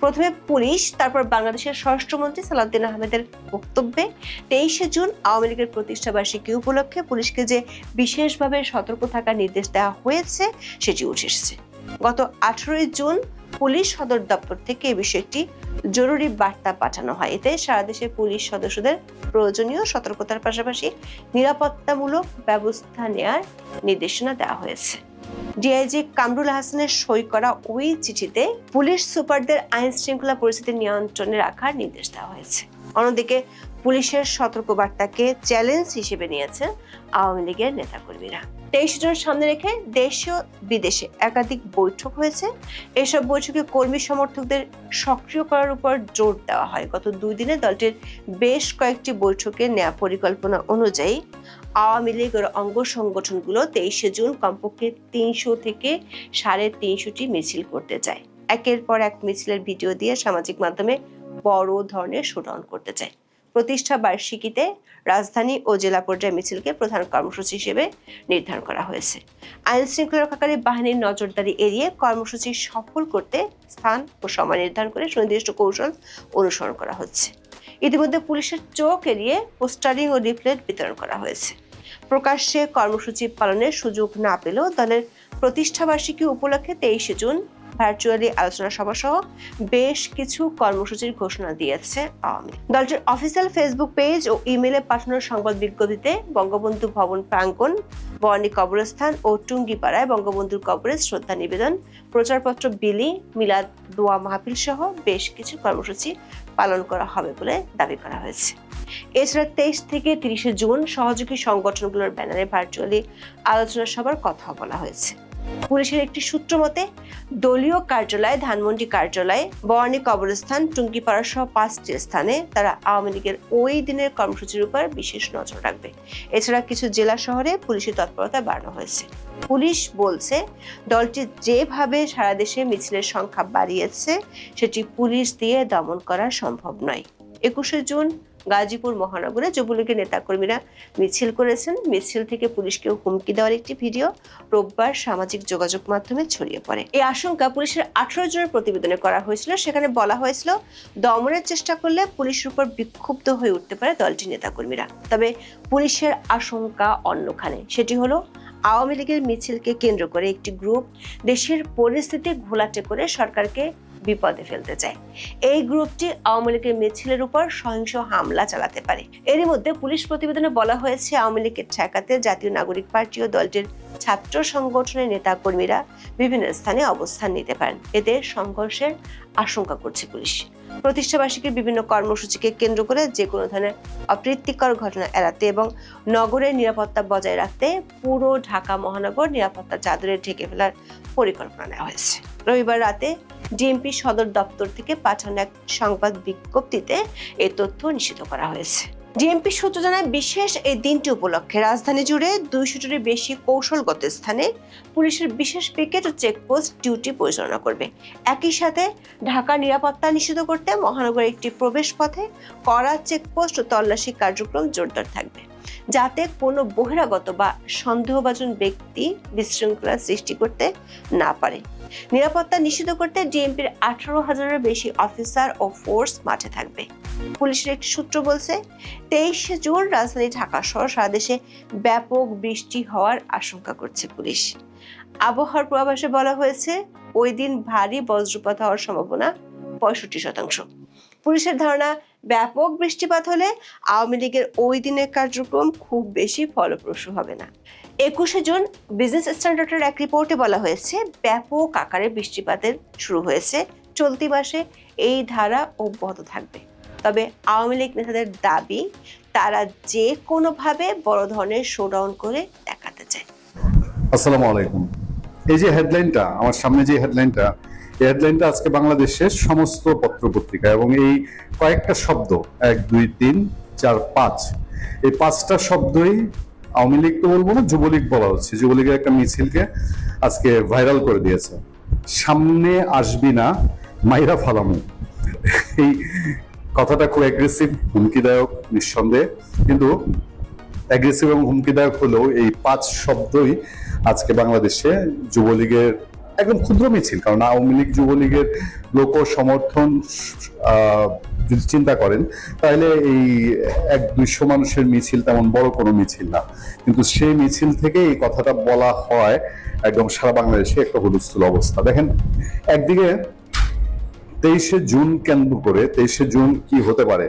প্রথমে পুলিশ, তারপর বাংলাদেশের স্বরাষ্ট্রমন্ত্রী সালাউদ্দিন আহমেদের বক্তব্যে 23 জুন আওয়ামী লীগের প্রতিষ্ঠা বার্ষিকী উপলক্ষে পুলিশকে যে বিশেষভাবে সতর্ক থাকার নির্দেশ দেওয়া হয়েছে সেটি উঠে এসেছে। গত 18 জুন পুলিশ সদর দপ্তর থেকে এই বিষয়টি জরুরি বার্তা পাঠানো হয়। এতে সারা দেশে পুলিশ সদস্যদের প্রয়োজনীয় সতর্কতার পাশাপাশি নিরাপত্তামূলক ব্যবস্থা নেওয়ার নির্দেশনা দেওয়া হয়েছে। ডিআইজি কামরুল হাসানের সই করা ওই চিঠিতে পুলিশ সুপারদের আইন শৃঙ্খলা পরিস্থিতি নিয়ন্ত্রণে রাখার নির্দেশ দেওয়া হয়েছে। অন্যদিকে পুলিশের সতর্কবার্তাকে চ্যালেঞ্জ হিসেবে নিয়েছে আওয়ামী লীগের নেতাকর্মীরা। 23 জুন সামনে রেখে দেশে ও বিদেশে একাধিক বৈঠক হয়েছে। এসব বৈঠকে কর্মী সমর্থকদের সক্রিয় করার উপর জোর দেওয়া হয়। গত 2 দিনে দলটির বেশ কয়েকটি বৈঠকে নেওয়া পরিকল্পনা অনুযায়ী আওয়ামী লীগের অঙ্গ সংগঠনগুলো 23 জুন কমপক্ষে 300 থেকে 350টি মিছিল করতে চায়। একের পর এক মিছিলের ভিডিও দিয়ে সামাজিক মাধ্যমে বড় ধরনের শোডাউন করতে চায়। প্রতিষ্ঠা বার্ষিকীতে রাজধানী ও জেলা পর্যায়ে মিছিলকে প্রধান কর্মসূচি হিসেবে নির্ধারণ করা হয়েছে। আইন শৃঙ্খলা রক্ষাকারী বাহিনীর নজরদারি এড়িয়ে কর্মসূচি সফল করতে স্থান ও সময় নির্ধারণ করে সুনির্দিষ্ট কৌশল অনুসরণ করা হচ্ছে। ইতিমধ্যে পুলিশের চোখ এড়িয়ে পোস্টারিং ও লিফলেট বিতরণ করা হয়েছে। প্রকাশ্যে কর্মসূচি পালনের সুযোগ না পেলেও দলের প্রতিষ্ঠা বার্ষিকী উপলক্ষে 23 জুন ভার্চুয়ালি আলোচনা সভা সহ বেশ কিছু কর্মসূচির ঘোষণা দিয়েছে আওয়ামী লীগ। দলটির অফিসিয়াল ফেসবুক পেজ ও ইমেইলে পাঠানো সংবাদ বিজ্ঞপ্তিতে বঙ্গবন্ধু ভবন প্রাঙ্গণ, বর্ণী কবরস্থান ও টুঙ্গিপাড়ায় বঙ্গবন্ধুর কবরে শ্রদ্ধা নিবেদন, প্রচারপত্র বিলি, মিলাদ দোয়া মাহফিল সহ বেশ কিছু কর্মসূচি পালন করা হবে বলে দাবি করা হয়েছে। এছাড়া 23 থেকে 30 জুন সহযোগী সংগঠনগুলোর ব্যানারে ভার্চুয়ালি আলোচনা সভার কথা বলা হয়েছে। পুলিশের একটি সূত্র মতে দলীয় কার্যালয়, ধানমন্ডি কার্যালয়, বর্ণী কবরস্থান, টুঙ্গিপাড়া সহ 5টি স্থানে তারা আওয়ামী লীগের ওই দিনের কর্মসূচির উপর বিশেষ নজর রাখবে। এছাড়া কিছু জেলা শহরে পুলিশের তৎপরতা বাড়ানো হয়েছে। পুলিশ বলছে দলটি যেভাবে সারা দেশে মিছিলের সংখ্যা বাড়িয়েছে সেটি পুলিশ দিয়ে দমন করা সম্ভব নয়। 21 জুন গাজীপুর মহানগরে যুবলীগের নেতাকর্মীরা মিছিল করেছেন। মিছিল থেকে পুলিশকে হুমকি দেওয়ার একটি ভিডিও রোববার সামাজিক যোগাযোগ মাধ্যমে ছড়িয়ে পড়ে। এই আশঙ্কা পুলিশের 18 জনের প্রতিবেদনে করা হয়েছিল। সেখানে বলা হয়েছিল দমনের চেষ্টা করলে পুলিশের উপর বিক্ষুব্ধ হয়ে উঠতে পারে দলটির নেতাকর্মীরা। তবে পুলিশের আশঙ্কা অন্যখানে। সেটি হলো আওয়ামী লীগের মিছিলকে কেন্দ্র করে একটি গ্রুপ দেশের পরিস্থিতি ঘোলাটে করে সরকারকে বিপদে ফেলতে চায়। এই গ্রুপটি আওয়ামী লীগের মিছিলের উপর সহিংস হামলা চালাতে পারে। এরই মধ্যে পুলিশ প্রতিবেদনে বলা হয়েছে, আওয়ামী লীগের ঠেকাতে জাতীয় নাগরিক পার্টি ও দলটির ছাত্র সংগঠনের নেতা কর্মীরা বিভিন্ন স্থানে অবস্থান নিতে পারেন। এতে সংঘর্ষের আশঙ্কা করছে পুলিশ। প্রতিষ্ঠাবার্ষিকীর বিভিন্ন কর্মসূচিকে কেন্দ্র করে যে কোনো ধরনের অপ্রীতিকর ঘটনা এড়াতে এবং নগরের নিরাপত্তা বজায় রাখতে পুরো ঢাকা মহানগর নিরাপত্তা চাদরে ঢেকে ফেলার পরিকল্পনা নেওয়া হয়েছে। রবিবার রাতে ডিএমপি সদর দপ্তর থেকে পাঠানো এক সংবাদ বিজ্ঞপ্তিতে এই তথ্য নিশ্চিত করা হয়েছে। ডিএমপি সূত্র জানায়, বিশেষ এই দিনটি উপলক্ষে রাজধানী জুড়ে 200টির বেশি কৌশলগত স্থানে পুলিশের বিশেষ পিকেট ও চেকপোস্ট ডিউটি পরিচালনা করবে। একই সাথে ঢাকা নিরাপত্তা নিশ্চিত করতে মহানগরের একটি প্রবেশ পথে কড়া চেকপোস্ট ও তল্লাশি কার্যক্রম জোরদার থাকবে, যাতে কোনো বহিরাগত বা সন্দেহভাজন ব্যক্তি বিশৃঙ্খলা সৃষ্টি করতে না পারে। নিরাপত্তা নিশ্চিত করতে ডিএমপির 18,000-এর বেশি অফিসার ও ফোর্স মাঠে থাকবে। পুলিশের একটি সূত্র বলছে, 23 জুন রাজধানী ঢাকা সহ সারা দেশে ব্যাপক বৃষ্টি হওয়ার আশঙ্কা করছে পুলিশ। আবহাওয়ার পূর্বাভাসে বলা হয়েছে, ওই দিন ভারী বজ্রপাত হওয়ার সম্ভাবনা 65%। পুলিশের ধারণা, ব্যাপক বৃষ্টিপাত হলে আওয়ামী লীগের ওই দিনের কার্যক্রম খুব বেশি ফলপ্রসূ হবে না। 21 জুন বিজনেস স্ট্যান্ডার্ডের এক রিপোর্টে বলা হয়েছে, ব্যাপক আকারে বৃষ্টিপাতের শুরু হয়েছে। চলতি মাসে এই ধারা অব্যাহত থাকবে। তবে আওয়ামী লীগ নেতাদের দাবি, তারা যে কোনোভাবে বড় ধরনের শোডাউন করে দেখাতে চায়। আসসালামু আলাইকুম। এই যে হেডলাইনটা আমার সামনে, যে হেডলাইনটা, এই হেডলাইনটা আজকে বাংলাদেশের সমস্ত পত্রপত্রিকা, এবং এই কয়েকটা শব্দ 1, 2, 3, 4, 5, এই 5টা শব্দই আওয়ামী লীগ তো বলবো না, যুবলীগ বলা হচ্ছে। যুবলীগের একটা মিছিলকে আজকে ভাইরাল করে দিয়েছে। সামনে আসবি না, মাইরা ফালামু। এই কথাটা খুব অ্যাগ্রেসিভ, হুমকিদায়ক নিঃসন্দেহে, কিন্তু অ্যাগ্রেসিভ এবং হুমকিদায়ক হলেও এই 5 শব্দই আজকে বাংলাদেশে যুবলীগের একদম ক্ষুদ্র মিছিল। কারণ আওয়ামী লীগ যুবলীগের লোক সমর্থন যদি চিন্তা করেন, তাহলে এই 100-200 মানুষের মিছিল তেমন বড় কোনো মিছিল না, কিন্তু সেই মিছিল থেকে এই কথাটা বলা হয় একদম সারা বাংলাদেশে একটা হুলস্থুল অবস্থা। দেখেন, একদিকে 23শে জুন কেন্দ্র করে, 23শে জুন কি হতে পারে,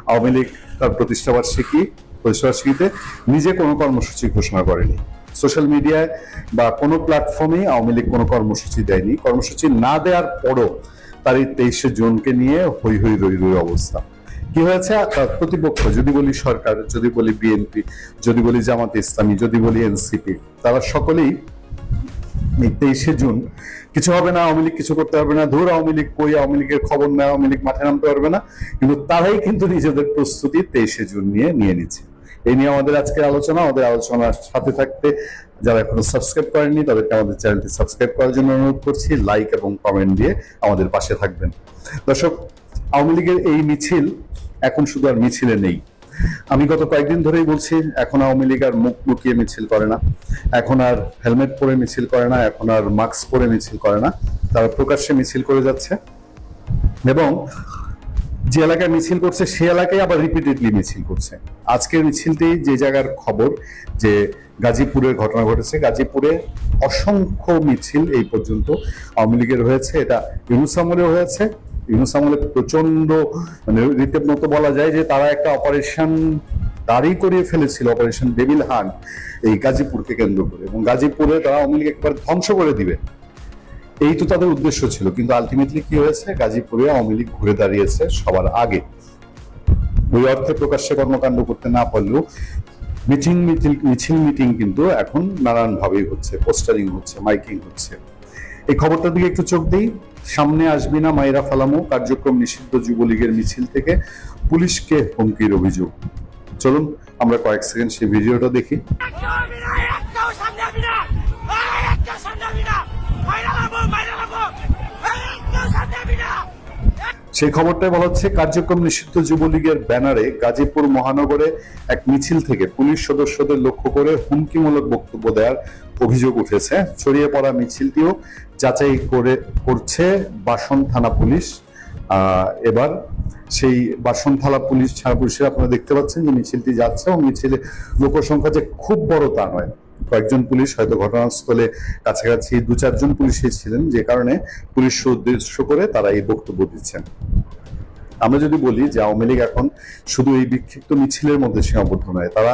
আওয়ামী লীগ তার প্রতিষ্ঠাবার্ষিকীতে নিজে কোনো কর্মসূচি ঘোষণা করেনি। সোশ্যাল মিডিয়ায় বা কোনো প্ল্যাটফর্মে আওয়ামী লীগ কোনো কর্মসূচি দেয়নি। কর্মসূচি না দেওয়ার পরও তার এই 23শে জুনকে নিয়ে হই হই রই রই অবস্থা। কি হয়েছে, প্রতিপক্ষ, যদি বলি সরকার, যদি বলি বিএনপি, যদি বলি জামাতে ইসলামী, যদি বলি এনসিপি, তারা সকলেই এই 23শে জুন কিছু হবে না, আওয়ামী লীগ কিছু করতে পারবে না, ধর আওয়ামী লীগ কই, আওয়ামী লীগের খবর নেয়, আওয়ামী লীগ মাঠে নামতে পারবে না, কিন্তু তারাই কিন্তু নিজেদের প্রস্তুতি 23শে জুন নিয়ে নিচ্ছে। এই নিয়ে আমাদের আজকের আলোচনা। আমাদের আলোচনার সাথে থাকতে যারা এখনো সাবস্ক্রাইব করেননি, তাদেরকে আমাদের চ্যানেলটি সাবস্ক্রাইব করার জন্য অনুরোধ করছি। লাইক এবং কমেন্ট দিয়ে আমাদের পাশে থাকবেন। দর্শক, আওয়ামী লীগের এই মিছিল এখন শুধু আর মিছিলে নেই। আমি গত কয়েকদিন ধরেই বলছি, এখন আওয়ামী লীগ আর মুখ লুকিয়ে মিছিল করে না, এখন আর হেলমেট পরে মিছিল করে না, এখন আর মাস্ক পরে মিছিল করে না, তারা প্রকাশ্যে মিছিল করে যাচ্ছে। এবং যে এলাকায় মিছিল করছে সে এলাকায় আবার রিপিটেডলি মিছিল করছে। আজকের মিছিলটি যে জায়গার খবর, যে গাজীপুরের ঘটনা ঘটেছে, গাজীপুরে অসংখ্য মিছিল এই পর্যন্ত আওয়ামী লীগের হয়েছে। এটা ইউনূস আমলেও হয়েছে। ইউনূস আমলে প্রচন্ড, মানে রীতিমতো বলা যায় যে তারা একটা অপারেশন দাঁড়ি করিয়ে ফেলেছিল, অপারেশন ডেভিল হান্ট, এই গাজীপুরকে কেন্দ্র করে, এবং গাজীপুরে তারা আওয়ামী লীগ একবার ধ্বংস করে দিবে, এই তো তাদের উদ্দেশ্য ছিল। কিন্তু আলটিমেটলি কি হয়েছে, গাজীপুরে আওয়ামী লীগ ঘুরে দাঁড়িয়েছে সবার আগে। ওই অর্থে প্রকাশ্যে কর্মকাণ্ড করতে না পারলেও মিছিল কিন্তু এখন নানান ভাবেই হচ্ছে, পোস্টারিং হচ্ছে, মাইকিং হচ্ছে। এই খবরটার দিকে একটু চোখ দিই। সামনে আসবি না, মাইরা ফালামু কার্যক্রম নিষিদ্ধ যুবলীগের মিছিল থেকে পুলিশকে হুমকির অভিযোগ। চলুন আমরা কয়েক সেকেন্ড সেই ভিডিওটা দেখি। সেই খবরটাই বলা হচ্ছে, কার্যক্রম নিষিদ্ধ যুবলীগের ব্যানারে গাজীপুর মহানগরে এক মিছিল থেকে পুলিশ সদস্যদের লক্ষ্য করে হুমকিমূলক বক্তব্য দেওয়ার অভিযোগ উঠেছে। ছড়িয়ে পড়া মিছিলটিও যাচাই করছে বাসন থানা পুলিশ। এবার সেই বাসন থানা পুলিশের আপনারা দেখতে পাচ্ছেন যে মিছিলটি যাচ্ছে, এবং মিছিলে লোকসংখ্যা যে খুব বড় তা নয়। কয়েকজন পুলিশ হয়তো ঘটনাস্থলে কাছাকাছি 2-4 জন পুলিশই ছিলেন, যে কারণে পুলিশকে উদ্দেশ্য করে তারা এই বক্তব্য দিচ্ছেন। আমরা যদি বলি যে আওয়ামী লীগ এখন শুধু এই বিক্ষিপ্ত মিছিলের মধ্যে সীমাবদ্ধ নয়, তারা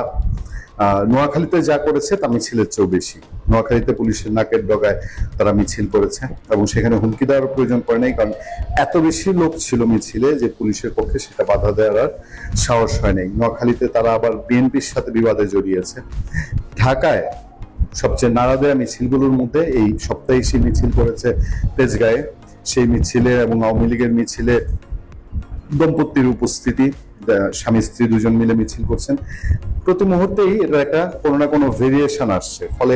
নোয়াখালীতে যা করেছে তা মিছিলের চেয়েও বেশি। নোয়াখালীতে পুলিশের নাকের ডগায় তারা মিছিল করেছে এবং সেখানে হুমকি দেওয়ার প্রয়োজন পড়ে নাই, কারণ এত বেশি লোক ছিল মিছিলে যে পুলিশের পক্ষে সেটা বাধা দেওয়ার আর সাহস হয় নাই। নোয়াখালীতে তারা আবার বিএনপির সাথে বিবাদে জড়িয়েছে। ঢাকায় সবচেয়ে নাড়া দেওয়া মিছিলগুলোর মধ্যে এই সপ্তাহে সেই মিছিল করেছে তেজগাঁয়ে। সেই মিছিলে এবং আওয়ামী লীগের মিছিলে দম্পতির উপস্থিতি, স্বামী স্ত্রী দুজন মিলে মিছিল করছেন। প্রতি মুহূর্তেই এটা একটা কোনো না কোনো ভেরিয়েশন আসছে। ফলে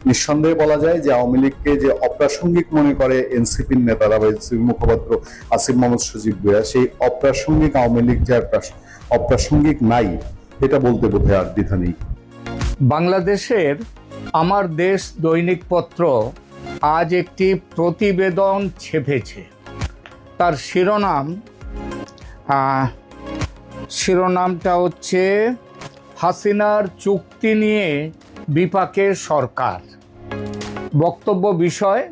নিঃসন্দেহে বলা যায় যে আওয়ামী লীগকে যে অপ্রাসঙ্গিক মনে করে এনসিপির নেতারা বা এনসিপি মুখপাত্র আসিফ মোহাম্মদ সজীব ভুঁইয়া, সেই অপ্রাসঙ্গিক আওয়ামী লীগ যে অপ্রাসঙ্গিক নাই এটা বলতে বোধহয় আর দ্বিধা নেই। বাংলাদেশের আমার দেশ দৈনিক পত্র আজ একটি প্রতিবেদন ছেপেছে। তার শিরোনামটা হচ্ছে হাসিনার চুক্তি নিয়ে বিপাকে সরকার। বক্তব্য বিষয়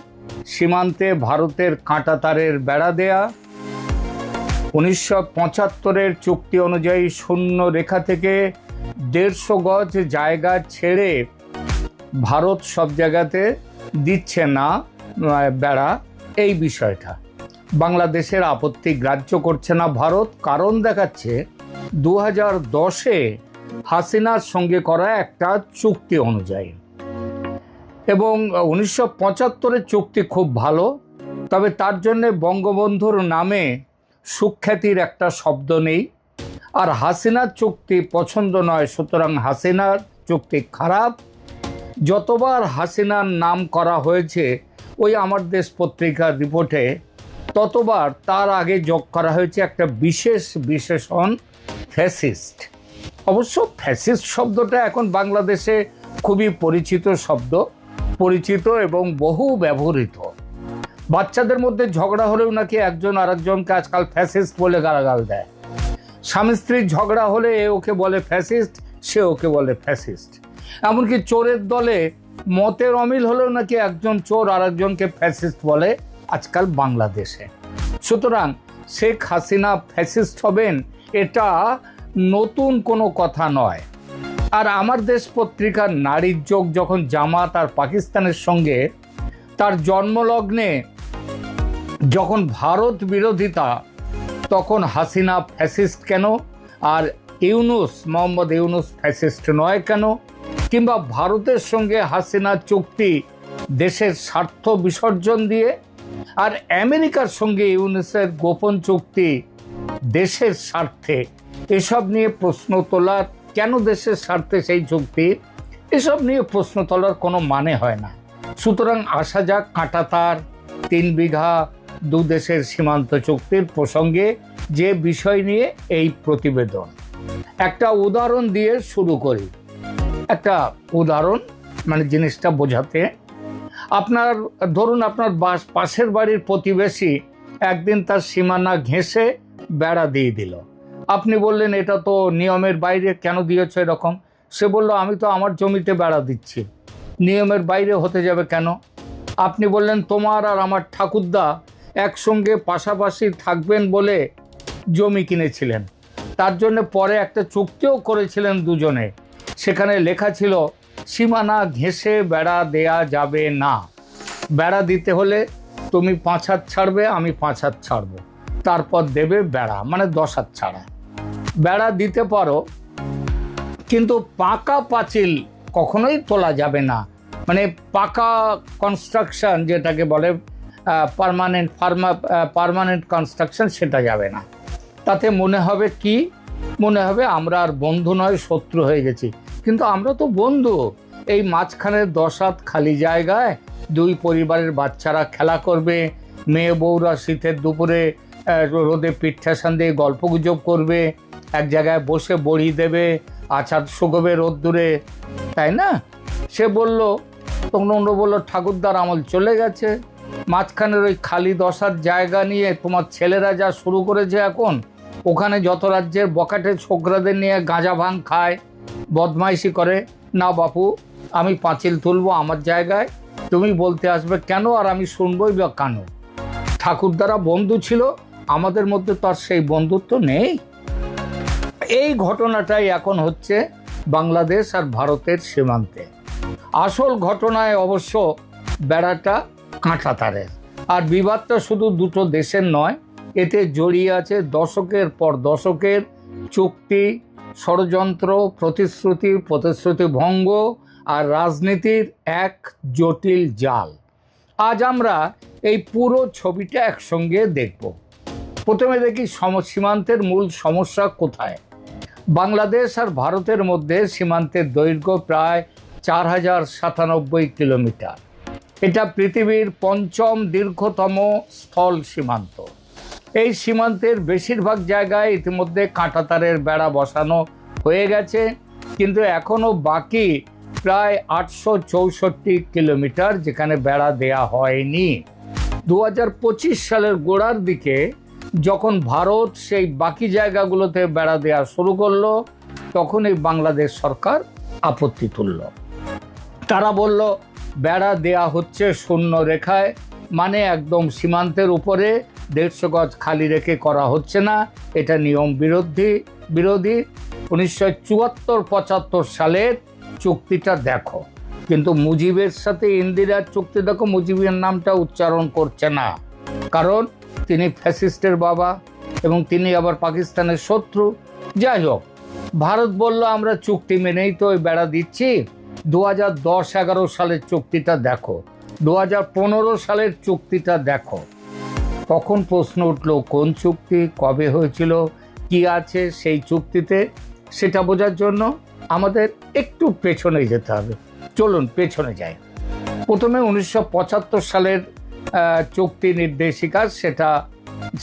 সীমান্তে ভারতের কাঁটাতারের বেড়া দেয়া, 1975-এর চুক্তি অনুযায়ী শূন্য রেখা থেকে 150 গজ জায়গা ছেড়ে ভারত সব জায়গাতে দিচ্ছে না বেড়া, এই বিষয়টা বাংলাদেশের আপত্তি গ্রাহ্য করছে না ভারত। কারণ দেখাচ্ছে 2010-এ হাসিনার সঙ্গে করা একটা চুক্তি অনুযায়ী, এবং 1975-এর চুক্তি খুব ভালো, তবে তার জন্যে বঙ্গবন্ধুর নামে সুখ্যাতির একটা শব্দ নেই। আর হাসিনার চুক্তি পছন্দ নয়, সুতরাং হাসিনার চুক্তি খারাপ। যতবার হাসিনার নাম করা হয়েছে ওই আমার দেশ পত্রিকার রিপোর্টে, ততবার তার আগে যোগ করা হয়েছে একটা বিশেষ বিশেষণ, ফ্যাসিস্ট। অবশ্য ফ্যাসিস্ট শব্দটা এখন বাংলাদেশে খুবই পরিচিত শব্দ, পরিচিত এবং বহু ব্যবহৃত। বাচ্চাদের মধ্যে ঝগড়া হলেও নাকি একজন আরেকজনকে আজকাল ফ্যাসিস্ট বলে গালাগাল দেয়। স্বামী স্ত্রীর ঝগড়া হলে এ ওকে বলে ফ্যাসিস্ট, সে ওকে বলে ফ্যাসিস্ট। এমনকি চোরের দলে মতের অমিল হলেও নাকি একজন চোর আরেকজনকে ফ্যাসিস্ট বলে আজকাল বাংলাদেশে। সুতরাং শেখ হাসিনা ফ্যাসিস্ট হবেন এটা নতুন কোনো কথা নয়। আর আমার দেশ পত্রিকার নারীর যোগ যখন জামাত আর পাকিস্তানের সঙ্গে তার জন্মলগ্নে যখন ভারত বিরোধিতা, তখন হাসিনা ফ্যাসিস্ট কেন, আর মোহাম্মদ ইউনূস ফ্যাসিস্ট নয় কেন, কিংবা ভারতের সঙ্গে হাসিনা চুক্তি দেশের স্বার্থ বিসর্জন দিয়ে, আর আমেরিকার সঙ্গে ইউনূসের গোপন চুক্তি দেশের স্বার্থে, এসব নিয়ে প্রশ্ন তোলার, কেন দেশের স্বার্থে সেই চুক্তি, এসব নিয়ে প্রশ্ন তোলার কোনো মানে হয় না। সুতরাং আসা যাক কাঁটাতার 3 বিঘা 2 দেশের সীমান্ত চুক্তির প্রসঙ্গে, যে বিষয় নিয়ে এই প্রতিবেদন। একটা উদাহরণ দিয়ে শুরু করি। একটা উদাহরণ মানে জিনিসটা বোঝাতে, আপনার ধরুন আপনার পাশের বাড়ির প্রতিবেশী একদিন তার সীমানা ঘেঁষে বেড়া দিয়ে দিল। আপনি বললেন এটা তো নিয়মের বাইরে, কেন দিয়েছো এরকম? সে বলল আমি তো আমার জমিতে বেড়া দিচ্ছি, নিয়মের বাইরে হতে যাবে কেন? আপনি বললেন তোমার আর আমার ঠাকুরদা একসঙ্গে পাশাপাশি থাকবেন বলে জমি কিনেছিলেন, তার জন্য পরে একটা চুক্তিও করেছিলেন দুজনে, সেখানে লেখা ছিল সীমানা ঘেঁষে বেড়া দেয়া যাবে না, বেড়া দিতে হলে তুমি 5 হাত ছাড়বে, আমি 5 হাত ছাড়বো, তারপর দেবে বেড়া, মানে 10 হাত ছাড়া। বেড়া দিতে পারো, কিন্তু পাকা পাঁচিল কখনোই তোলা যাবে না, মানে পাকা কনস্ট্রাকশন যেটাকে বলে পার্মানেন্ট কনস্ট্রাকশন, সেটা যাবে না। তাতে মনে হবে কি, মনে হবে আমরা আর বন্ধু নয় শত্রু হয়ে গেছি, কিন্তু আমরা তো বন্ধু। এই মাঝখানে 10 হাত খালি জায়গায় 2 পরিবারের বাচ্চারা খেলা করবে, মেয়ে বউরা শীতের দুপুরে রোদে পিঠা দিয়ে গল্পগুজব করবে, এক জায়গায় বসে বড়ি দেবে, আচার শুকোবে রোদ্দুরে, তাই না? সে বলল, তখন অন্য বললো ঠাকুরদার আমল চলে গেছে, মাঝখানের ওই খালি 10 হাত জায়গা নিয়ে তোমার ছেলেরা যা শুরু করেছে এখন, ওখানে যত রাজ্যের বকাটে ছোকরাদের নিয়ে গাঁজা ভাং খায়, বদমাইশি করে, না বাপু আমি পাঁচিল তুলবো আমার জায়গায়, তুমি বলতে আসবে কেন, আর আমি শুনবই বা কেন? ঠাকুরদারা বন্ধু ছিল, আমাদের মধ্যে তো আর সেই বন্ধুত্ব নেই। এই ঘটনাটাই এখন হচ্ছে বাংলাদেশ আর ভারতের সীমান্তে। আসল ঘটনায় অবশ্য বেড়াটা কাঁটাতারের, আর বিবাদটা শুধু দুটো দেশের নয়, এতে জড়িয়ে আছে দশকের পর দশকের চুক্তি, ষড়যন্ত্র, প্রতিশ্রুতি ভঙ্গ আর রাজনীতির এক জটিল জাল। আজ আমরা এই পুরো ছবিটা একসঙ্গে দেখব। প্রথমে দেখি সীমান্তের মূল সমস্যা কোথায়। বাংলাদেশ আর ভারতের মধ্যে সীমান্তের দৈর্ঘ্য প্রায় 4097 কিলোমিটার। এটা পৃথিবীর পঞ্চম দীর্ঘতম স্থল সীমান্ত। এই সীমান্তের বেশিরভাগ জায়গায় ইতিমধ্যে কাঁটাতারের বেড়া বসানো হয়ে গেছে, কিন্তু এখনও বাকি প্রায় 864 কিলোমিটার যেখানে বেড়া দেয়া হয়নি। 2025 সালের গোড়ার দিকে যখন ভারত সেই বাকি জায়গাগুলোতে বেড়া দেওয়া শুরু করলো, তখন এই বাংলাদেশ সরকার আপত্তি তুলল। তারা বলল বেড়া দেয়া হচ্ছে শূন্য রেখায়, মানে একদম সীমান্তের উপরে 150 গজ খালি রেখে করা হচ্ছে না, এটা নিয়ম বিরোধী। 1974-75 সালের চুক্তিটা দেখো, কিন্তু মুজিবের সাথে ইন্দিরার চুক্তি দেখো, মুজিবের নামটা উচ্চারণ করছে না, কারণ তিনি ফ্যাসিস্টের বাবা এবং তিনি আবার পাকিস্তানের শত্রু। যাই হোক, ভারত বলল আমরা চুক্তি মেনেই তো ওই বেড়া দিচ্ছি। 2010-11 সালের চুক্তিটা দেখো, 2015 সালের চুক্তিটা দেখো। তখন প্রশ্ন উঠল কোন চুক্তি, কবে হয়েছিল, কি আছে সেই চুক্তিতে, সেটা বোঝার জন্য আমাদের একটু পেছনে যেতে হবে। চলুন পেছনে যাই। প্রথমে 1975 সালের চুক্তি নির্দেশিকা,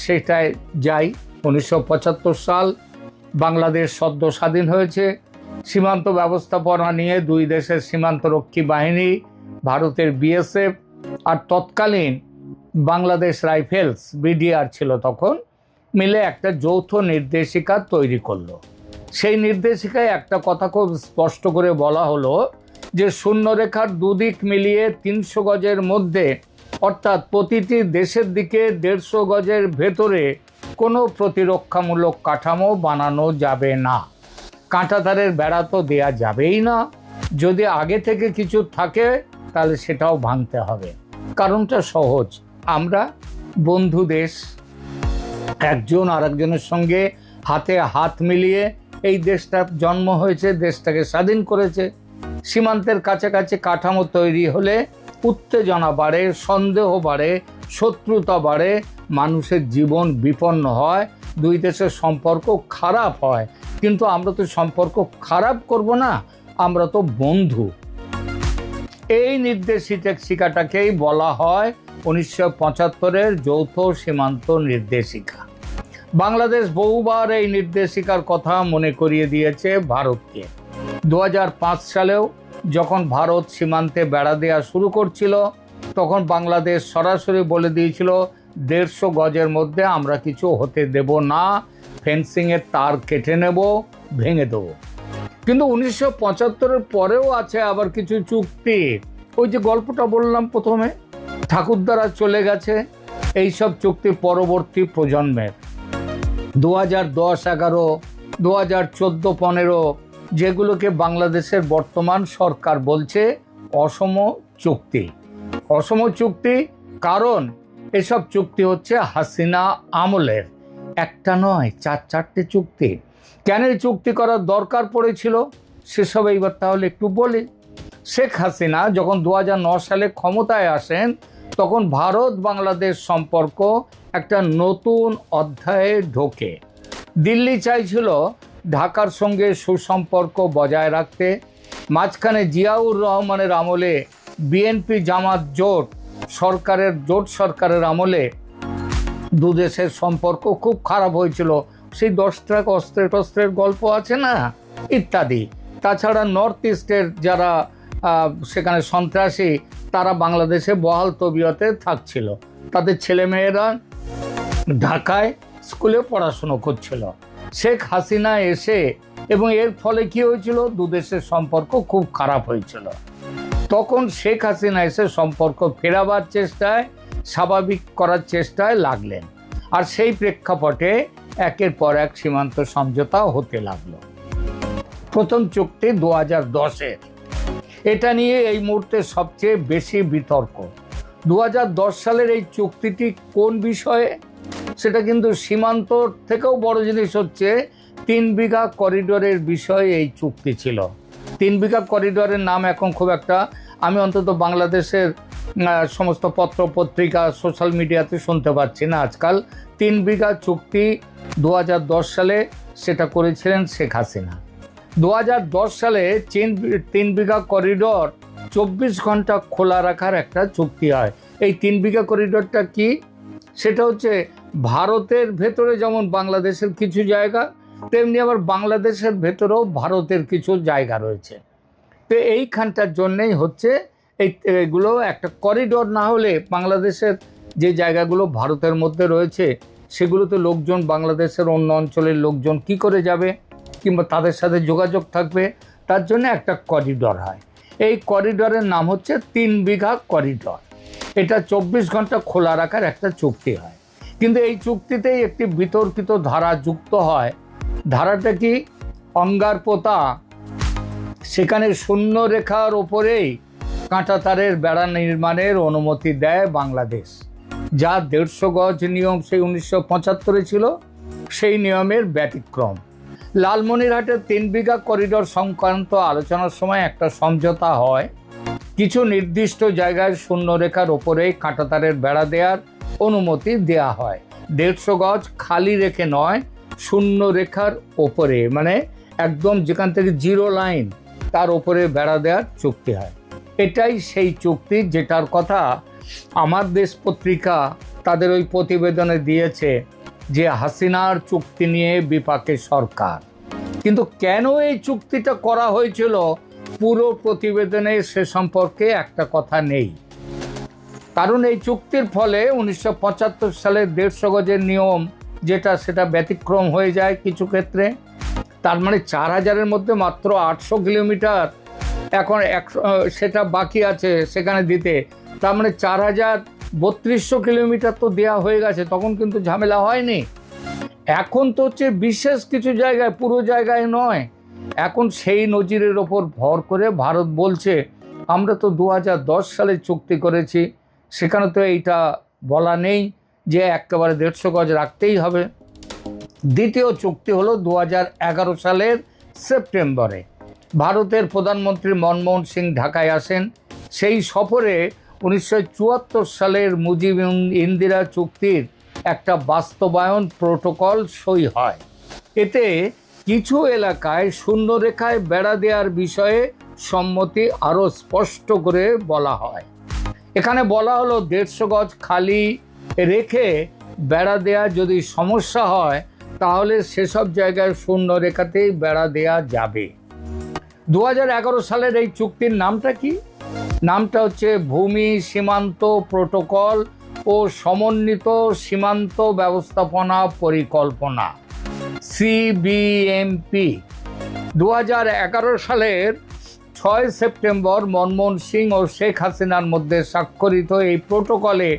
সেটায় যাই। 1975 সাল, বাংলাদেশ সদ্য স্বাধীন হয়েছে। সীমান্ত ব্যবস্থাপনা নিয়ে দুই দেশের সীমান্তরক্ষী বাহিনী, ভারতের বিএসএফ আর তৎকালীন বাংলাদেশ রাইফেলস, বিডিআর ছিল তখন, মিলে একটা যৌথ নির্দেশিকা তৈরি করলো। সেই নির্দেশিকায় একটা কথা খুব স্পষ্ট করে বলা হলো যে শূন্যরেখার দুদিক মিলিয়ে 300 গজের মধ্যে, অর্থাৎ প্রতিটি দেশের দিকে 150 গজের ভেতরে কোনো প্রতিরক্ষামূলক কাঠামো বানানো যাবে না। কাঁটাতারের বেড়া তো দেয়া যাবেই না। যদি আগে থেকে কিছু থাকে তাহলে সেটাও ভাঙতে হবে। কারণটা সহজ, আমরা বন্ধু দেশ, একজন আরেকজনের সঙ্গে হাতে হাত মিলিয়ে এই দেশটা জন্ম হয়েছে, দেশটাকে স্বাধীন করেছে। সীমান্তের কাছাকাছি কাঠামো তৈরি হলে উত্তেজনা বাড়ে, সন্দেহ বাড়ে, শত্রুতা বাড়ে, মানুষের জীবন বিপন্ন হয়, দুই দেশের সম্পর্ক খারাপ হয়। কিন্তু আমরা তো সম্পর্ক খারাপ করব না, আমরা তো বন্ধু। এই নির্দেশিকাটাকেই বলা হয় 1975-এর যৌথ সীমান্ত নির্দেশিকা। বাংলাদেশ বহুবার এই নির্দেশিকার কথা মনে করিয়ে দিয়েছে ভারতকে। 2005 সালেও যখন ভারত সীমান্তে বেড়া দেওয়া শুরু করছিল, তখন বাংলাদেশ সরাসরি বলে দিয়েছিল 150 গজের মধ্যে আমরা কিছু হতে দেব না, ফেন্সিংয়ের তার কেটে নেব, ভেঙে দেবো। কিন্তু 1975-এর পরেও আছে আবার কিছু চুক্তি। ওই যে গল্পটা বললাম প্রথমে, ঠাকুরদারা চলে গেছে, এইসব চুক্তি পরবর্তী প্রজন্মের। 2010-11, 2014-15 যেগুলোকে বাংলাদেশের বর্তমান সরকার বলছে অসম চুক্তি। অসম চুক্তি কারণ এসব চুক্তি হচ্ছে হাসিনা আমলের, একটা নয় 4-4টে চুক্তি। কেন এই চুক্তি করার দরকার পড়েছিল সেসব এইবার তাহলে একটু বলি। শেখ হাসিনা যখন 2009 সালে ক্ষমতায় আসেন, তখন ভারত বাংলাদেশ সম্পর্ক একটা নতুন অধ্যায়ে ঢোকে। দিল্লি চাইছিল ঢাকার সঙ্গে সুসম্পর্ক বজায় রাখতে। মাঝখানে জিয়াউর রহমানের আমলে বিএনপি জামাত জোট সরকারের আমলে দুদেশের সম্পর্ক খুব খারাপ হয়েছিল। সেই 10 ট্রাক অস্ত্রের গল্প আছে না, ইত্যাদি। তাছাড়া নর্থ ইস্টের যারা সেখানে সন্ত্রাসী, তারা বাংলাদেশে বহাল তবিয়তে থাকছিল, তাদের ছেলেমেয়েরা ঢাকায় স্কুলে পড়াশুনো করছিল। শেখ হাসিনা এসে, এবং এর ফলে কি হয়েছিল, দুদেশের সম্পর্ক খুব খারাপ হয়েছিল। তখন শেখ হাসিনা এসে সম্পর্ক ফেরাবার চেষ্টায়, স্বাভাবিক করার চেষ্টায় লাগলেন। আর সেই প্রেক্ষাপটে একের পর এক সীমান্ত সমঝোতা হতে লাগলো। প্রথম চুক্তি 2010-এর, এটা নিয়ে এই মুহূর্তে সবচেয়ে বেশি বিতর্ক। 2010 সালের এই চুক্তিটি কোন বিষয়ে, সেটা কিন্তু সীমান্ত থেকেও বড় জিনিস হচ্ছে 3 বিঘা করিডোরের বিষয়ে এই চুক্তি ছিল। 3 বিঘা করিডোরের নাম এখন খুব একটা, আমি অন্তত বাংলাদেশের সমস্ত পত্র পত্রিকা সোশ্যাল মিডিয়াতে শুনতে পাচ্ছি না আজকাল। 3 বিঘা চুক্তি 2010 সালে সেটা করেছিলেন শেখ হাসিনা। 2010 সালে 3 বিঘা করিডোর 24 ঘন্টা খোলা রাখার একটা চুক্তি হয়। এই 3 বিঘা করিডোরটা কি, সেটা হচ্ছে ভারতের ভেতরে যেমন বাংলাদেশের কিছু জায়গা, তেমনি আবার বাংলাদেশের ভেতরেও ভারতের কিছু জায়গা রয়েছে। তো এইখানটার জন্যেই হচ্ছে এইগুলো একটা করিডোর না হলে বাংলাদেশের যে জায়গাগুলো ভারতের মধ্যে রয়েছে সেগুলোতে লোকজন, বাংলাদেশের অন্য অঞ্চলের লোকজন কি করে যাবে কিংবা তাদের সাথে যোগাযোগ থাকবে, তার জন্য একটা করিডোর হয়। এই করিডোরের নাম হচ্ছে 3 বিঘা করিডোর। এটা 24 ঘন্টা খোলা রাখার একটা চুক্তি হয়। কিন্তু এই চুক্তিতেই একটি বিতর্কিত ধারা যুক্ত হয়। ধারাটা কি, অঙ্গার পোতা সেখানে শূন্য রেখার ওপরেই কাঁটাতারের বেড়া নির্মাণের অনুমতি দেয় বাংলাদেশ, যা 150 গজ নিয়ম সেই 1975-এ ছিল, সেই নিয়মের ব্যতিক্রম। লালমনিরহাটের 3 বিঘা করিডোর সংক্রান্ত আলোচনার সময় একটা সমঝোতা হয়। কিছু নির্দিষ্ট জায়গায় শূন্য রেখার ওপরেই কাঁটাতারের বেড়া দেওয়ার অনুমতি দেয়া হয়। 150 গজ খালি রেখে নয়, শূন্য রেখার ওপরে, মানে একদম যেখান থেকে জিরো লাইন তার ওপরে বেড়া দেওয়ার চুক্তি হয়। এটাই সেই চুক্তি যেটার কথা আমার দেশ পত্রিকা তাদের ওই প্রতিবেদনে দিয়েছে যে হাসিনার চুক্তি নিয়ে বিপাকে সরকার। কিন্তু কেন এই চুক্তিটা করা হয়েছিল পুরো প্রতিবেদনে সে সম্পর্কে একটা কথা নেই। কারণ এই চুক্তির ফলে 1975 সালের 150 গজের নিয়ম যেটা, সেটা ব্যতিক্রম হয়ে যায় কিছু ক্ষেত্রে। তার মানে 4000-এর মধ্যে মাত্র 800 কিলোমিটার এখন সেটা বাকি আছে সেখানে দিতে। তার মানে 4200 কিলোমিটার তো দেওয়া হয়ে গেছে, তখন কিন্তু ঝামেলা হয়নি। এখন তো হচ্ছে বিশেষ কিছু জায়গায়, পুরো জায়গায় নয়। এখন সেই নজিরের ওপর ভর করে ভারত বলছে আমরা তো 2010 সালে চুক্তি করেছি, সেখানে তো এইটা বলা নেই যে একেবারে 150 গজ রাখতেই হবে। দ্বিতীয় চুক্তি হলো 2011 সালের সেপ্টেম্বরে। ভারতের প্রধানমন্ত্রী মনমোহন সিং ঢাকায় আসেন। সেই সফরে 1974 সালের মুজিব ইন্দিরা চুক্তির একটা বাস্তবায়ন প্রোটোকল সই হয়। এতে কিছু এলাকায় শূন্য রেখায় বেড়া দেওয়ার বিষয়ে সম্মতি আরও স্পষ্ট করে বলা হয়। এখানে বলা হলো 150 গজ খালি রেখে বেড়া দেওয়া যদি সমস্যা হয় তাহলে সেসব জায়গায় শূন্য রেখাতেই বেড়া দেওয়া যাবে। 2011 সালের এই চুক্তির নামটা কি? নামটা হচ্ছে ভূমি সীমান্ত প্রোটোকল ও সমন্বিত সীমান্ত ব্যবস্থাপনা পরিকল্পনা, CBMP। 2011 সালের 6 সেপ্টেম্বর মনমোহন সিং ও শেখ হাসিনার মধ্যে স্বাক্ষরিত এই প্রোটোকলে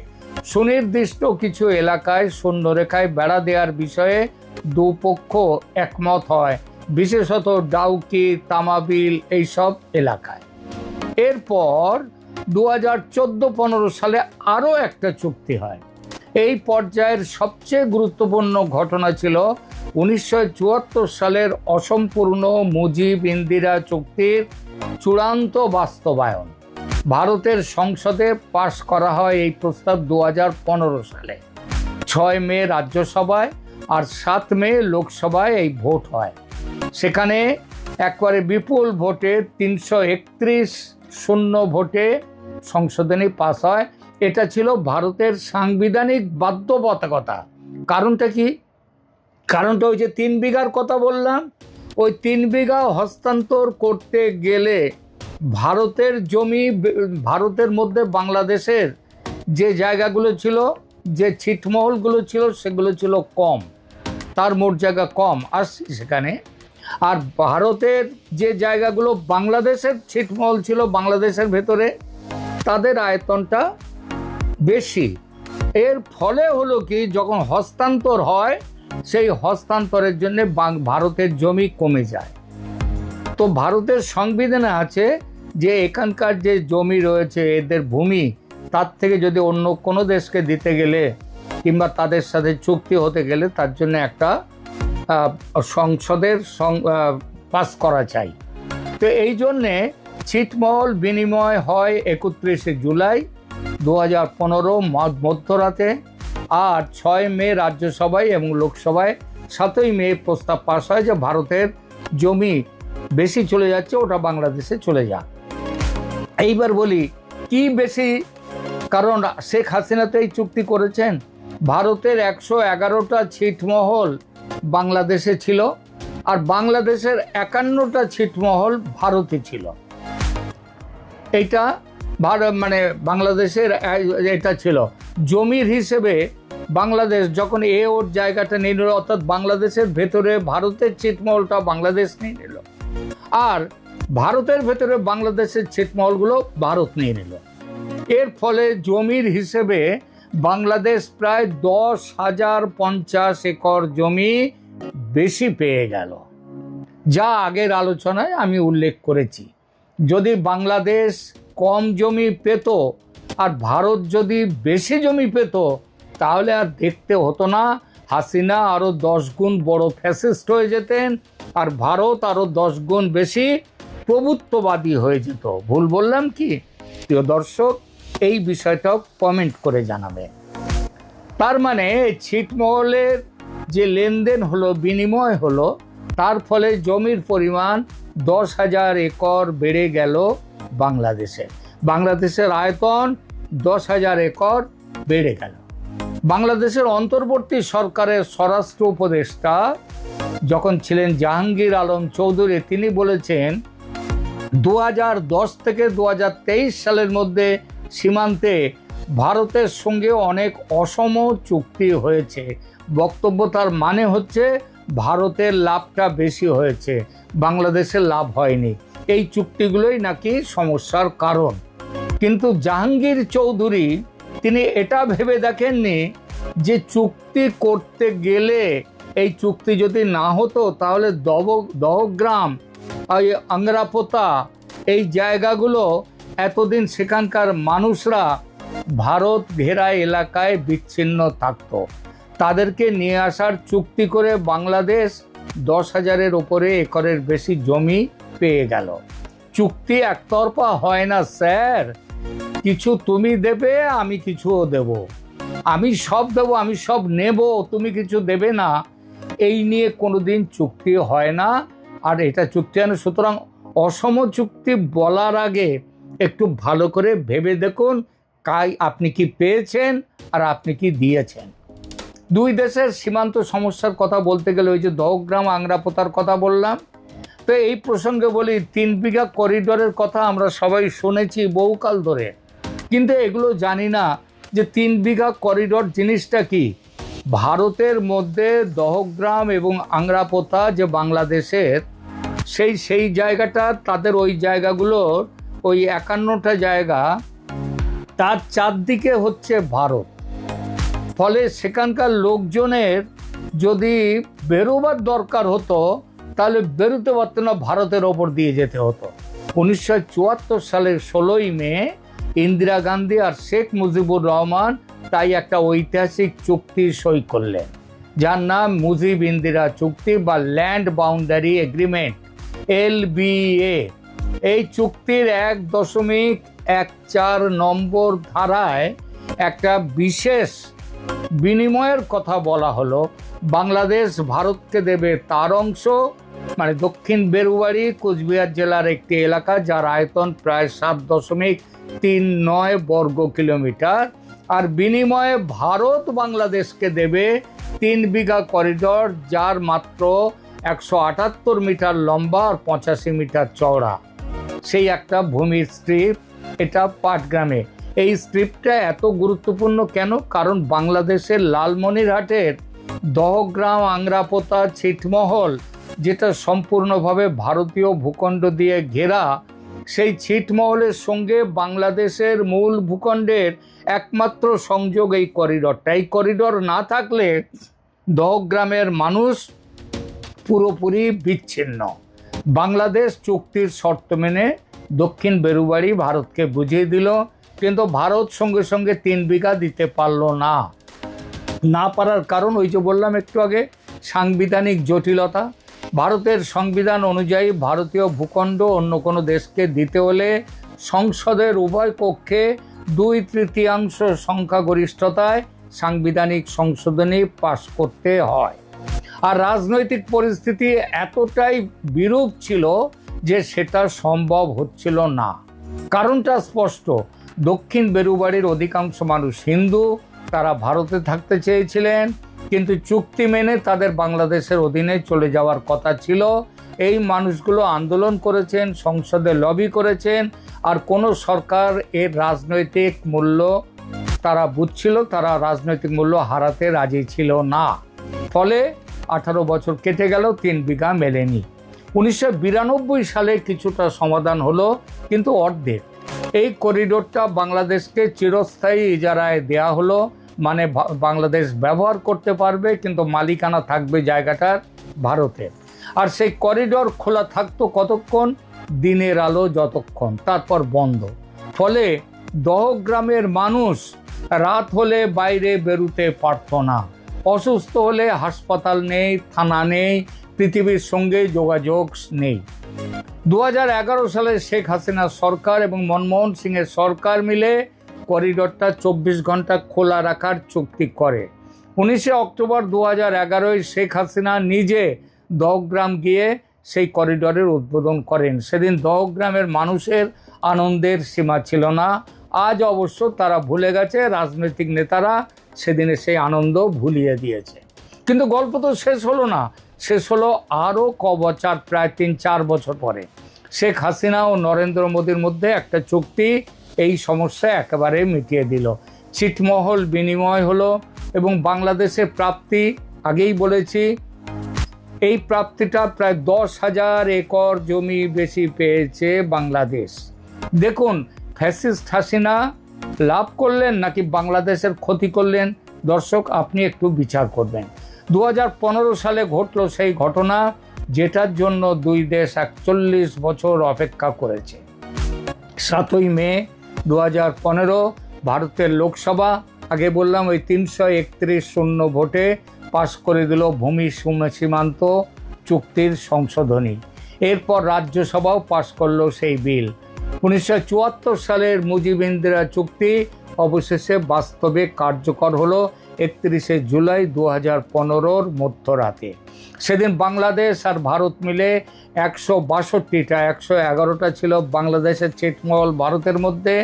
সুনির্দিষ্ট কিছু এলাকায় শূন্যরেখায় বেড়া দেওয়ার বিষয়ে দুপক্ষ একমত হয়, বিশেষত ডাউকি, তামাবিল এইসব এলাকায়। এরপর 2014-15 সালে আরও একটা চুক্তি হয়। এই পর্যায়ের সবচেয়ে গুরুত্বপূর্ণ ঘটনা ছিল 1974 সালের অসম্পূর্ণ মুজিব ইন্দিরা চুক্তির চূড়ান্ত বাস্তবায়ন। ভারতের সংসদে পাশ করা হয় এই প্রস্তাব 2015 সালে। 6 মে রাজ্যসভায় আর 7 মে লোকসভায় এই ভোট হয়। সেখানে একবারে বিপুল ভোটে 331 শূন্য ভোটে সংশোধনী পাস হয়। এটা ছিল ভারতের সাংবিধানিক বাধ্যবাধকতা। কারণটা কি? কারণটা ওই যে 3 বিঘার কথা বললাম, ওই 3 বিঘা হস্তান্তর করতে গেলে ভারতের জমি, ভারতের মধ্যে বাংলাদেশের যে জায়গাগুলো ছিল, যে ছিটমহলগুলো ছিল, সেগুলো ছিল কম, তার মোট জায়গা কম। আসছি সেখানে। আর ভারতের যে জায়গাগুলো বাংলাদেশের ছিটমহল ছিল বাংলাদেশের ভেতরে, তাদের আয়তনটা বেশি। এর ফলে হলো কি, যখন হস্তান্তর হয় সেই হস্তান্তরের জন্য ভারতের জমি কমে যায়। তো ভারতের সংবিধানে আছে যে এখানকার যে জমি রয়েছে, এদের ভূমি, তার থেকে যদি অন্য কোনো দেশকে দিতে গেলে কিংবা তাদের সাথে চুক্তি হতে গেলে তার জন্য একটা সংসদের পাস করা চাই। তো এই জন্যে ছিটমহল বিনিময় হয় 31শে জুলাই 2015 মধ্যরাতে, আর 6 মে রাজ্যসভায় এবং লোকসভায় 7ই মে প্রস্তাব পাস হয় যে ভারতের জমি বেশি চলে যাচ্ছে, ওটা বাংলাদেশে চলে যাক। এইবার বলি কি বেশি, কারণ শেখ হাসিনা তো এই চুক্তি করেছেন। ভারতের 111টা ছিটমহল বাংলাদেশে ছিল, আর বাংলাদেশের 51টা ছিটমহল ভারতে ছিল। এইটা মানে বাংলাদেশের এটা ছিল জমির হিসেবে। বাংলাদেশ যখন ওর জায়গাটা নিয়ে নিল, অর্থাৎ বাংলাদেশের ভেতরে ভারতের ছিটমহলটা বাংলাদেশ নিয়ে নিল, আর ভারতের ভেতরে বাংলাদেশের ছিটমহলগুলো ভারত নিয়ে নিল। এর ফলে জমির হিসেবে বাংলাদেশ প্রায় 10,050 একর জমি বেশি পেয়ে গেল, যা আগের আলোচনায় আমি উল্লেখ করেছি। যদি বাংলাদেশ কম জমি পেত আর ভারত যদি বেশি জমি পেত, তাহলে আর দেখতে হতো না, হাসিনা আরও 10 গুণ বড় ফ্যাসিস্ট হয়ে যেতেন, আর ভারত আরও 10 গুণ বেশি প্রভুত্ববাদী হয়ে যেত। ভুল বললাম কি? প্রিয় দর্শক, এই বিষয়টাও কমেন্ট করে জানাবে। তার মানে ছিটমহলের যে লেনদেন হলো, বিনিময় হলো, তার ফলে জমির পরিমাণ 10,000 একর বেড়ে গেল বাংলাদেশে। বাংলাদেশের আয়তন 10,000 একর বেড়ে গেল। বাংলাদেশের অন্তর্বর্তী সরকারের স্বরাষ্ট্র উপদেষ্টা যখন ছিলেন জাহাঙ্গীর আলম চৌধুরী, তিনি বলেছেন 2010 থেকে 2023 সালের মধ্যে সীমান্তে ভারতের সঙ্গে অনেক অসম চুক্তি হয়েছে। বক্তব্য তার মানে হচ্ছে ভারতের লাভটা বেশি হয়েছে, বাংলাদেশের লাভ হয়নি। এই চুক্তিগুলোই নাকি সমস্যার কারণ। কিন্তু জাহাঙ্গীর চৌধুরী তিনি এটা ভেবে দেখেননি যে চুক্তি করতে গেলে, এই চুক্তি যদি না হতো তাহলে দহগ্রাম, আংরাপোতা, এই জায়গাগুলো এতদিন সেখানকার মানুষরা ভারত ঘেরা এলাকায় বিচ্ছিন্ন থাকত। তাদেরকে নিয়ে আসার চুক্তি করে বাংলাদেশ 10,000-এর ওপরে একরের বেশি জমি পেয়ে গেল। চুক্তি একতরফা হয় না স্যার, কিছু তুমি দেবে, আমি কিছুও দেব, আমি সব দেব, আমি সব নেব, তুমি কিছু দেবে না, এই নিয়ে কোনোদিন চুক্তি হয় না। আর এটা চুক্তি হয় না। সুতরাং অসম চুক্তি বলার আগে একটু ভালো করে ভেবে দেখুন আপনি কি পেয়েছেন আর আপনি কি দিয়েছেন। দুই দেশের সীমান্ত সমস্যার কথা বলতে গেলে ওই যে দহগ্রাম আংরাপোতার কথা বললাম, তো এই প্রসঙ্গে বলি 3 বিঘা করিডোরের কথা আমরা সবাই শুনেছি বহুকাল ধরে, কিন্তু এগুলো জানি না যে 3 বিঘা করিডোর জিনিসটা কি। ভারতের মধ্যে দহগ্রাম এবং আংরাপোতা যে বাংলাদেশের, সেই জায়গাটা, তাদের ওই জায়গাগুলোর ওই 51টা জায়গা, তার চারদিকে হচ্ছে ভারত। ফলে সেখানকার লোকজনের যদি বেরোবার দরকার হতো তাহলে বেরোতে পারতো না, ভারতের ওপর দিয়ে যেতে হতো। 1974 সালের 16ই মে ইন্দিরা গান্ধী আর শেখ মুজিবুর রহমান তাই একটা ঐতিহাসিক চুক্তি সই করলেন, যার নাম মুজিব ইন্দিরা চুক্তি বা ল্যান্ড বাউন্ডারি এগ্রিমেন্ট, LBA। এই চুক্তির 1.14 নম্বর ধারায় একটা বিশেষ বিনিময়ের কথা বলা হলো। বাংলাদেশ ভারতকে দেবে তার অংশ, মানে দক্ষিণ বেরুবাড়ি কোচবিহার জেলার একটি এলাকা, যার আয়তন প্রায় 7.39 বর্গ কিলোমিটার, আর বিনিময়ে ভারত বাংলাদেশকে দেবে 3 বিঘা করিডোর, যার মাত্র 178 মিটার লম্বা আর 85 মিটার চওড়া, সেই একটা ভূমির স্ট্রিপ। এটা পাটগ্রামে। এই স্ট্রিপটা এত গুরুত্বপূর্ণ কেন? কারণ বাংলাদেশের লালমনিরহাটের দহগ্রাম আংরাপোতা ছিটমহল যেটা সম্পূর্ণভাবে ভারতীয় ভূখণ্ড দিয়ে ঘেরা, সেই ছিটমহলের সঙ্গে বাংলাদেশের মূল ভূখণ্ডের একমাত্র সংযোগ এই করিডরটা। এই করিডর না থাকলে দহগ্রামের মানুষ পুরোপুরি বিচ্ছিন্ন। বাংলাদেশ চুক্তির শর্ত মেনে দক্ষিণ বেরুবাড়ি ভারতকে বুঝিয়ে দিল, কিন্তু ভারত সঙ্গে সঙ্গে 3 বিঘা দিতে পারলো না পারার কারণ ওই যে বললাম একটু আগে, সাংবিধানিক জটিলতা। ভারতের সংবিধান অনুযায়ী ভারতীয় ভূখণ্ড অন্য কোনো দেশকে দিতে হলে সংসদের উভয় কক্ষে 2/3 সংখ্যাগরিষ্ঠতায় সাংবিধানিক সংশোধনী পাশ করতে হয়। আর রাজনৈতিক পরিস্থিতি এতটাই বিরূপ ছিল যে সেটা সম্ভব হচ্ছিল না। কারণটা স্পষ্ট, দক্ষিণ বেরুবাড়ির অধিকাংশ মানুষ হিন্দু, তারা ভারতে থাকতে চেয়েছিলেন, কিন্তু চুক্তি মেনে তাদের বাংলাদেশের অধীনে চলে যাওয়ার কথা ছিল। এই মানুষগুলো আন্দোলন করেছেন, সংসদে লবি করেছেন, আর কোনো সরকার এর রাজনৈতিক মূল্য তারা বুঝছিল, তারা রাজনৈতিক মূল্য হারাতে রাজি ছিল না। ফলে 18 বছর কেটে গেল, 3 বিঘা মেলেনি। 1992 সালে কিছুটা সমাধান হলো, কিন্তু অর্ধেক। এই করিডোরটা বাংলাদেশকে চিরস্থায়ী ইজারায় দেয়া হলো, মানে বাংলাদেশ ব্যবহার করতে পারবে, কিন্তু মালিকানা থাকবে জায়গাটার ভারতের। আর সেই করিডোর খোলা থাকতো কতক্ষণ? দিনের আলো যতক্ষণ, তারপর বন্ধ। ফলে দহগ্রামের মানুষ রাত হলে বাইরে বেরোতে পারত না, অসুস্থ হলে হাসপাতাল নেই, থানা নেই, পৃথিবীর সঙ্গে যোগাযোগ নেই। 2011 সালে শেখ হাসিনার সরকার এবং মনমোহন সিংয়ের সরকার মিলে করিডোরটা 24 ঘন্টা খোলা রাখার চুক্তি করে। 19 অক্টোবর 2011 শেখ হাসিনা নিজে দহগ্রাম গিয়ে সেই করিডোরের উদ্বোধন করেন। সেদিন দহগ্রামের মানুষের আনন্দের সীমা ছিল না। আজ অবশ্য তারা ভুলে গেছে, রাজনৈতিক নেতারা সেদিনে সেই আনন্দ ভুলিয়ে দিয়েছে। কিন্তু গল্প তো শেষ হলো না, শেষ হলো আরও বছর, প্রায় 3-4 বছর পরে। শেখ হাসিনা ও নরেন্দ্র মোদীর মধ্যে একটা চুক্তি এই সমস্যা একেবারে মিটিয়ে দিল। ছিটমহল বিনিময় হলো এবং বাংলাদেশের প্রাপ্তি, আগেই বলেছি, এই প্রাপ্তিটা প্রায় 10,000 একর জমি বেশি পেয়েছে বাংলাদেশ। দেখুন, ফ্যাসিস্ট হাসিনা লাভ করলেন নাকি বাংলাদেশের ক্ষতি করলেন? দর্শক, আপনি একটু বিচার করবেন। 2015 সালে ঘটল সেই ঘটনা, যেটার জন্য দুই দেশ 41 বছর অপেক্ষা করেছে। 7ই মে 2015 ভারতের লোকসভা, আগে বললাম ওই 331 ভোটে পাশ করে দিল ভূমি সীমান্ত চুক্তির সংশোধনী। এরপর রাজ্যসভাও পাশ করলো সেই বিল। 1974 সালের মুজিব ইন্দিরা চুক্তি অবশেষে বাস্তবে কার্যকর হলো 31 জুলাই 2015 মধ্যরাতে। সেদিন বাংলাদেশ আর ভারত মিলে 162টা, 111টা ছিল বাংলাদেশের ছিটমহল ভারতের মধ্যে,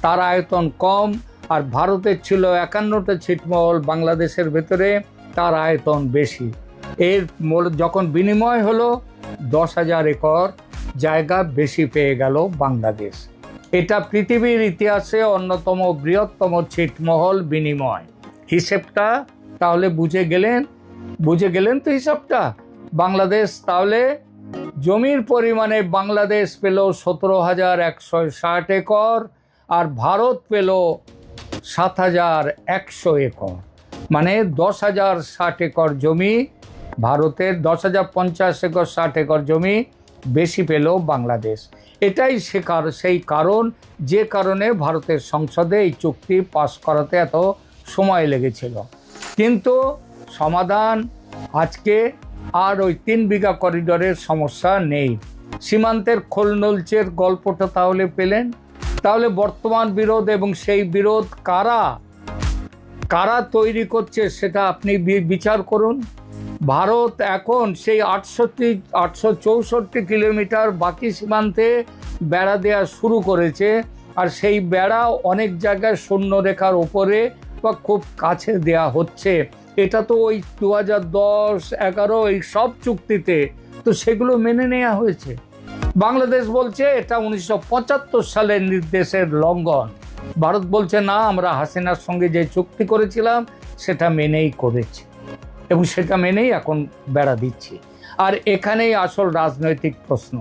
তার আয়তন কম, আর ভারতের ছিল 51টা ছিটমহল বাংলাদেশের ভেতরে, তার আয়তন বেশি। এর যখন বিনিময় হলো 10,000 একর জায়গা বেশি পেয়ে গেল বাংলাদেশ। এটা পৃথিবীর ইতিহাসে অন্যতম বৃহত্তম ছিটমহল বিনিময়। হিসেবটা তাহলে বুঝে গেলেন তো হিসাবটা? বাংলাদেশ তাহলে জমির পরিমাণে বাংলাদেশ পেল 17,160 একর, আর ভারত পেল 7,100 একর, মানে 10,060 একর জমি ভারতের, 10,050 একর 60 একর জমি বেশি পেল বাংলাদেশ। এটাই সেই কারণ, যে কারণে ভারতের সংসদে এই চুক্তি পাস করাতে এত সময় লেগেছিল। কিন্তু সমাধান আজকে আর ওই 3 বিঘা করিডোরের সমস্যা নেই। সীমান্তের খোলনলচের গল্পটা তাহলে পেলেন। তাহলে বর্তমান বিরোধ এবং সেই বিরোধ কারা তৈরি করছে সেটা আপনি বিচার করুন। ভারত এখন সেই 864 কিলোমিটার বাকি সীমান্তে বেড়া দেওয়া শুরু করেছে, আর সেই বেড়া অনেক জায়গায় শূন্যরেখার ওপরে বা খুব কাছে দেয়া হচ্ছে। এটা তো ওই 2010-11 এই সব চুক্তিতে তো সেগুলো মেনে নেওয়া হয়েছে। বাংলাদেশ বলছে এটা 1975 সালের নির্দেশের লঙ্ঘন। ভারত বলছে না, আমরা হাসিনার সঙ্গে যে চুক্তি করেছিলাম সেটা মেনেই করেছি এবং সেটা মেনেই এখন বেড়া দিচ্ছি। আর এখানেই আসল রাজনৈতিক প্রশ্ন।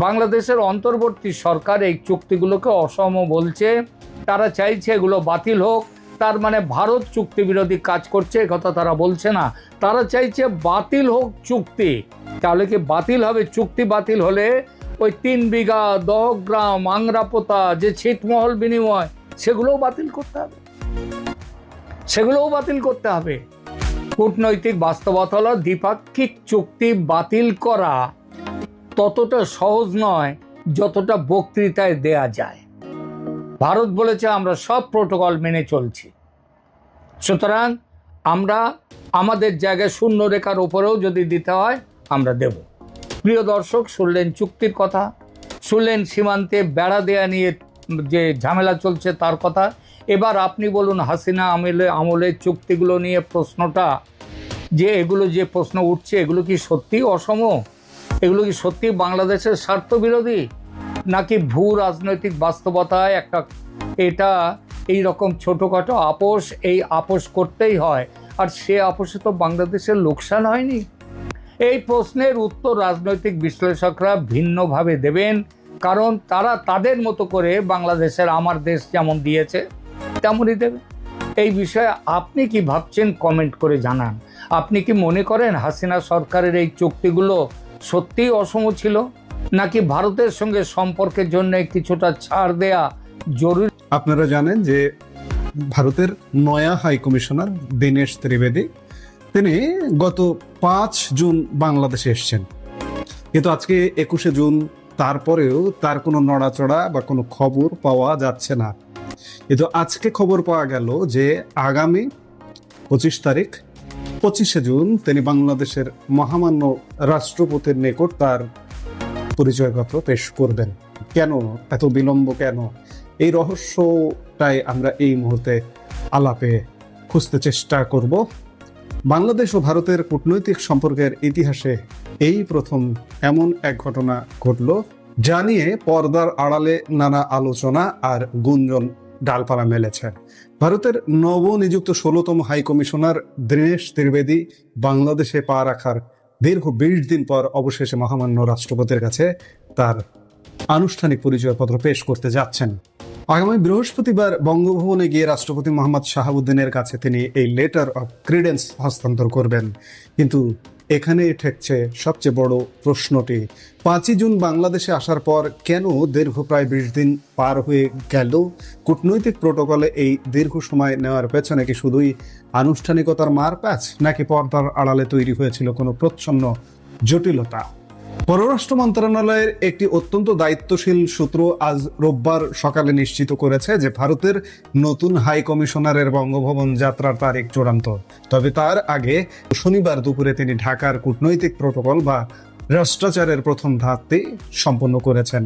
বাংলাদেশের অন্তর্বর্তী সরকার এই চুক্তিগুলোকে অসম বলছে, তারা চাইছে এগুলো বাতিল হোক। তার মানে ভারত চুক্তি বিরোধী কাজ করছে, কথা তারা বলছে না, তারা চাইছে বাতিল হোক চুক্তি। তাহলে কি বাতিল হবে? চুক্তি বাতিল হলে ওই 3 বিঘা দহগ্রাম আংরাপোতা যে ছিটমহল বিনিময়, সেগুলোও বাতিল করতে হবে। কূটনৈতিক বাস্তবতা হলো দ্বিপাক্ষিক চুক্তি বাতিল করা ততটা সহজ নয় যতটা বক্তৃতায় দেয়া যায়। ভারত বলেছে আমরা সব প্রোটোকল মেনে চলছি, সুতরাং আমরা আমাদের জায়গায় শূন্য রেখার উপরেও যদি দিতে হয় আমরা দেব। প্রিয় দর্শক, শুনলেন চুক্তির কথা, শুনলেন সীমান্তে বেড়া দেয়া নিয়ে যে ঝামেলা চলছে তার কথা। এবার আপনি বলুন, হাসিনা আমলের চুক্তিগুলো নিয়ে প্রশ্নটা, যে এগুলো যে প্রশ্ন উঠছে, এগুলো কি সত্যিই অসম? এগুলো কি সত্যি বাংলাদেশের স্বার্থ বিরোধী, নাকি ভূ রাজনৈতিক বাস্তবতায় এটা এই রকম ছোটোখাটো আপোষ, এই আপোষ করতেই হয়, আর সে আপোষে তো বাংলাদেশের লোকসান হয়নি? এই প্রশ্নের উত্তর রাজনৈতিক বিশ্লেষকরা ভিন্নভাবে দেবেন, কারণ তারা তাদের মতো করে বাংলাদেশের আমার দেশ যেমন দিয়েছে তেমনই দেবে। এই বিষয়ে আপনি কি ভাবছেন কমেন্ট করে জানান। আপনি কি মনে করেন হাসিনা সরকারের এই চুক্তিগুলো সত্যিই অসম ছিল, নাকি ভারতের সঙ্গে সম্পর্কের জন্য কিছুটা ছাড় দেয়া জরুরি? আপনারা জানেন যে ভারতের নয়া হাই কমিশনার দীনেশ ত্রিবেদী তিনি গত 5 জুন বাংলাদেশে এসেছেন, কিন্তু আজকে 21শে জুন, তারপরেও তার কোনো নড়াচড়া বা কোনো খবর পাওয়া যাচ্ছে না। কিন্তু আজকে খবর পাওয়া গেল যে আগামী 25 তারিখ 25শে জুন তিনি বাংলাদেশের মহামান্য রাষ্ট্রপতির নিকট তার পরিচয়পত্র পেশ করবেন। কেন এত বিলম্ব, কেন? এই রহস্যটাই আমরা এই মুহূর্তে আলাপে খুঁজতে চেষ্টা করব। বাংলাদেশ ও ভারতের কূটনৈতিক সম্পর্কের ইতিহাসে এই প্রথম এমন এক ঘটনা ঘটল যা নিয়ে পর্দার আড়ালে নানা আলোচনা আর গুঞ্জন ডালপালা মেলেছে। ভারতের নবনিযুক্ত 16তম হাই কমিশনার দীনেশ ত্রিবেদী বাংলাদেশে পা রাখার দীর্ঘ 20 দিন পর অবশেষে মহামান্য রাষ্ট্রপতির কাছে তার আনুষ্ঠানিক পরিচয়পত্র পেশ করতে যাচ্ছেন। আগামী বৃহস্পতিবার বঙ্গভবনে গিয়ে রাষ্ট্রপতি মোহাম্মদ শাহাবুদ্দিনের কাছে তিনি এই লেটার অফ ক্রিডেন্স হস্তান্তর করবেন। কিন্তু এখানে ঠেকছে সবচেয়ে বড় প্রশ্নটি, 5ই জুন বাংলাদেশে আসার পর কেন দীর্ঘ প্রায় 20 দিন পার হয়ে গেল? কূটনৈতিক প্রোটোকলে এই দীর্ঘ সময় নেওয়ার পেছনে কি শুধুই আনুষ্ঠানিকতার মারপ্যাচ, নাকি পর্দার আড়ালে তৈরি হয়েছিল কোনো প্রচ্ছন্ন জটিলতা? পররাষ্ট্র মন্ত্রণালয়ের একটি অত্যন্ত দায়িত্বশীল সূত্র আজ রোববার সকালে নিশ্চিত করেছে যে ভারতের নতুন হাই কমিশনারের বঙ্গভবন যাত্রার তারিখ চূড়ান্ত। তবে তার আগে শনিবার দুপুরে তিনি ঢাকার কূটনৈতিক প্রোটোকল বা রাষ্ট্রাচারের প্রথম ধাপটি সম্পন্ন করেছেন।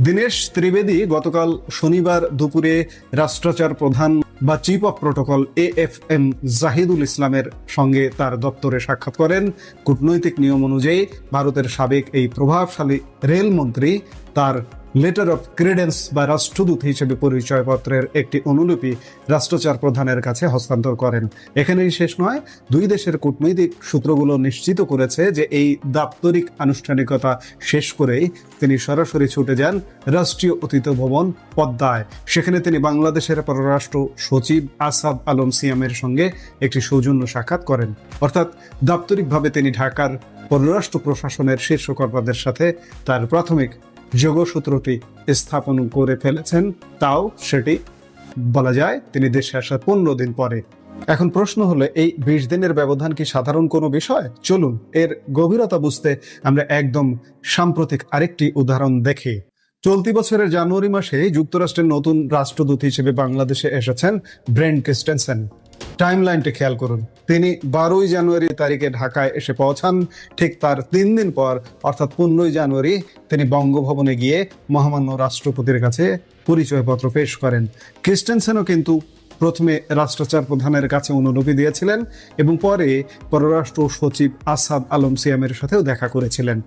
দীনেশ ত্রিবেদী গতকাল শনিবার দুপুরে রাষ্ট্রাচার প্রধান বা chief of protocol AFM Zahidul ইসলামের সঙ্গে তার দপ্তরে সাক্ষাৎ করেন। কূটনৈতিক নিয়ম অনুযায়ী ভারতের সাবেক এই প্রভাবশালী রেলমন্ত্রী তার লেটার অফ ক্রিডেন্স বা রাষ্ট্রদূত হিসেবে পরিচয়পত্রের একটি অনুলিপি রাষ্ট্রচার প্রধানের কাছে হস্তান্তর করেন। এখানেই শেষ নয়, দুই দেশের কূটনৈতিক সূত্রগুলো নিশ্চিত করেছে যে এই দাপ্তরিক আনুষ্ঠানিকতা শেষ করেই তিনি সরাসরি ছুটে যান রাষ্ট্রীয় অতিথি ভবন পদ্মায়। সেখানে তিনি বাংলাদেশের পররাষ্ট্র সচিব আসাদ আলম সিয়ামের সঙ্গে একটি সৌজন্য সাক্ষাৎ করেন। অর্থাৎ দাপ্তরিকভাবে তিনি ঢাকার পররাষ্ট্র প্রশাসনের শীর্ষ কর্তাদের সাথে তার প্রাথমিক যোগসূত্রটি স্থাপন করে ফেলেছেন, তাও সেটি বলা যায় তিনি দেশে আসার 15 দিন পরে। এখন প্রশ্ন হলো, এই 20 দিনের ব্যবধান কি সাধারণ কোনো বিষয়? চলুন এর গভীরতা বুঝতে আমরা একদম সাম্প্রতিক আরেকটি উদাহরণ দেখি। চলতি বছরের জানুয়ারি মাসে যুক্তরাষ্ট্রের নতুন রাষ্ট্রদূত হিসেবে বাংলাদেশে এসেছেন ব্রেন্ট ক্রিস্টেনসেন। টাইমলাইনটি খেয়াল করুন। তিনি 12ই জানুয়ারি তারিখে ঢাকায় এসে পৌঁছান। ঠিক তার 3 দিন পর অর্থাৎ 15ই জানুয়ারি তিনি বঙ্গভবনে গিয়ে মহামান্য রাষ্ট্রপতির কাছে পরিচয়পত্র পেশ করেন। ক্রিস্টেনসেনও কিন্তু প্রথমে রাষ্ট্রচার প্রধানের কাছে অনুলিপি দিয়েছিলেন এবং পরে পররাষ্ট্র সচিব আসাদ আলম সিয়ামের সাথেও দেখা করেছিলেন।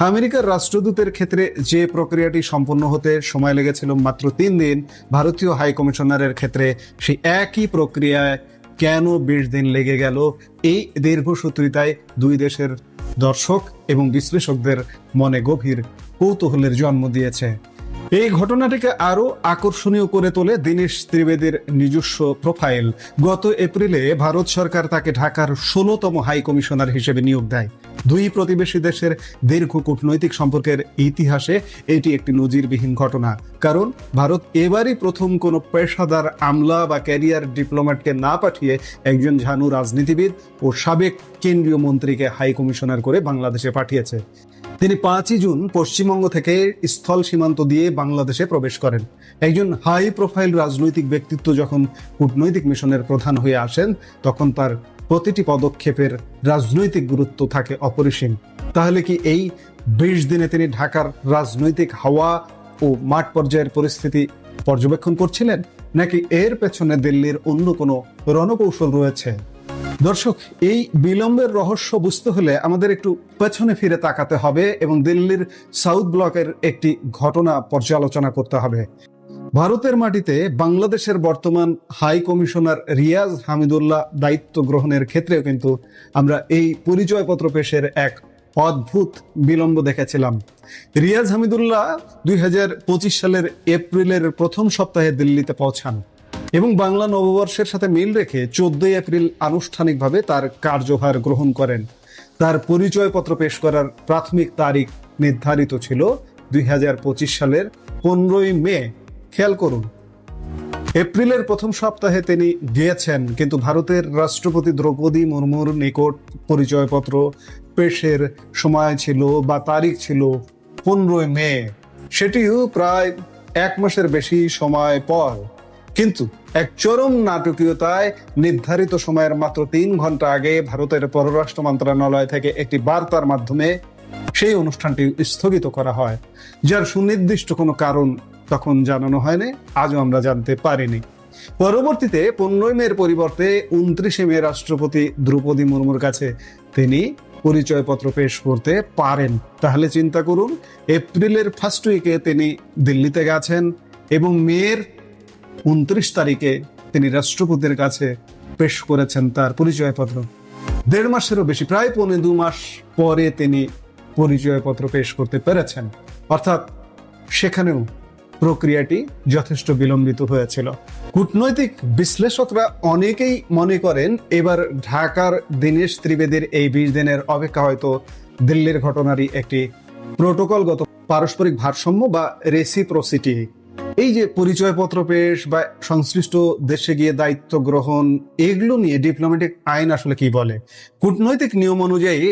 আমেরিকার রাষ্ট্রদূতের ক্ষেত্রে যে প্রক্রিয়াটি সম্পন্ন হতে সময় লেগেছিল মাত্র 3 দিন, ভারতীয় হাই কমিশনারের ক্ষেত্রে সেই একই প্রক্রিয়ায় কেন 20 দিন লেগে গেল? এই দীর্ঘসূত্রিতায় দুই দেশের দর্শক এবং বিশ্লেষকদের মনে গভীর কৌতূহলের জন্ম দিয়েছে। এই ঘটনাটিকে আরো আকর্ষণীয় করে তোলে দীনেশ ত্রিবেদীর নিজস্ব প্রোফাইল। গত এপ্রিলে ভারত সরকার তাকে ঢাকার 16তম হাই কমিশনার হিসেবে নিয়োগ দেয়। দুই প্রতিবেশী দেশের দীর্ঘ কূটনৈতিক সম্পর্কের ইতিহাসে এটি একটি নজিরবিহীন ঘটনা, কারণ ভারত এবারই প্রথম কোনো পেশাদার আমলা বা ক্যারিয়ার ডিপ্লোম্যাটকে না পাঠিয়ে একজন ঝানু রাজনীতিবিদ ও সাবেক কেন্দ্রীয় মন্ত্রীকে হাই কমিশনার করে বাংলাদেশে পাঠিয়েছে। তিনি 5ই জুন পশ্চিমবঙ্গ থেকে স্থল সীমান্ত দিয়ে বাংলাদেশে প্রবেশ করেন। একজন হাই প্রোফাইল রাজনৈতিক ব্যক্তিত্ব যখন কূটনৈতিক মিশনের প্রধান হয়ে আসেন, তখন তার প্রতিটি পদক্ষেপের রাজনৈতিক গুরুত্ব থাকে অপরিসীম। তাহলে কি এই 20 দিনে তিনি ঢাকার রাজনৈতিক হাওয়া ও মাঠ পর্যায়ের পরিস্থিতি পর্যবেক্ষণ করছিলেন, নাকি এর পেছনে দিল্লির অন্য কোনো রণকৌশল রয়েছে? দর্শক, এই বিলম্বের রহস্য বুঝতে হলে আমাদের একটু পেছনে ফিরে তাকাতে হবে এবং দিল্লির সাউথ ব্লকের একটি ঘটনা পর্যালোচনা করতে হবে। ভারতের মাটিতে বাংলাদেশের বর্তমান হাই কমিশনার রিয়াজ হামিদুল্লাহ দায়িত্ব গ্রহণের ক্ষেত্রেও কিন্তু আমরা এই পরিচয়পত্র পেশের এক অদ্ভুত বিলম্ব দেখেছিলাম। রিয়াজ হামিদুল্লাহ 2025 সালের এপ্রিলের প্রথম সপ্তাহে দিল্লিতে পৌঁছান এবং বাংলা নববর্ষের সাথে মিল রেখে 14 এপ্রিল আনুষ্ঠানিকভাবে তার কার্যভার গ্রহণ করেন। তার পরিচয়পত্র পেশ করার প্রাথমিক তারিখ নির্ধারিত ছিল 2025 সালের 15ই মে। খেয়াল করুন, এপ্রিলের প্রথম সপ্তাহে তিনি গিয়েছেন, কিন্তু ভারতের রাষ্ট্রপতি দ্রৌপদী মুর্মুর নিকট পরিচয়পত্র পেশের সময় ছিল বা তারিখ ছিল 15ই মে, সেটিও প্রায় 1 মাসের বেশি সময় পর। কিন্তু এক চরম নাটকীয়তায় নির্ধারিত সময়ের মাত্র 3 ঘন্টা আগে ভারতের পররাষ্ট্র মন্ত্রণালয় থেকে একটি বার্তার মাধ্যমে সেই অনুষ্ঠানটি স্থগিত করা হয়, যার সুনির্দিষ্ট কোনো কারণ তখন জানানো হয়নি, আজও আমরা জানতে পারিনি। পরবর্তীতে 15ই মের পরিবর্তে 29শে মে রাষ্ট্রপতি দ্রৌপদী মুর্মুর কাছে তিনি পরিচয়পত্র পেশ করতে পারেন। তাহলে চিন্তা করুন, এপ্রিলের ফার্স্ট উইকে তিনি দিল্লিতে গেছেন এবং মের 29 তারিখে তিনি রাষ্ট্রপতির কাছে পেশ করেছেন তার পরিচয়পত্র। 1.5 মাসেরও বেশি, প্রায় 2.25 মাস পরে তিনি পরিচয়পত্র পেশ করতে পেরেছেন। অর্থাৎ সেখানেও প্রক্রিয়াটি যথেষ্ট বিলম্বিত হয়েছিল। কূটনৈতিক বিশ্লেষকরা অনেকেই মনে করেন এবার ঢাকার দীনেশ ত্রিবেদীর এই 20 দিনের অপেক্ষা হয়তো দিল্লির ঘটনারই একটি প্রোটোকলগত পারস্পরিক ভারসাম্য বা রেসিপ্রোসিটি। এই যে পরিচয়পত্র পেশ বা সংশ্লিষ্ট দেশে গিয়ে দায়িত্ব গ্রহণ, এগুলো নিয়ে ডিপ্লোম্যাটিক আইন আসলে কি বলে? কূটনৈতিক নিয়ম অনুযায়ী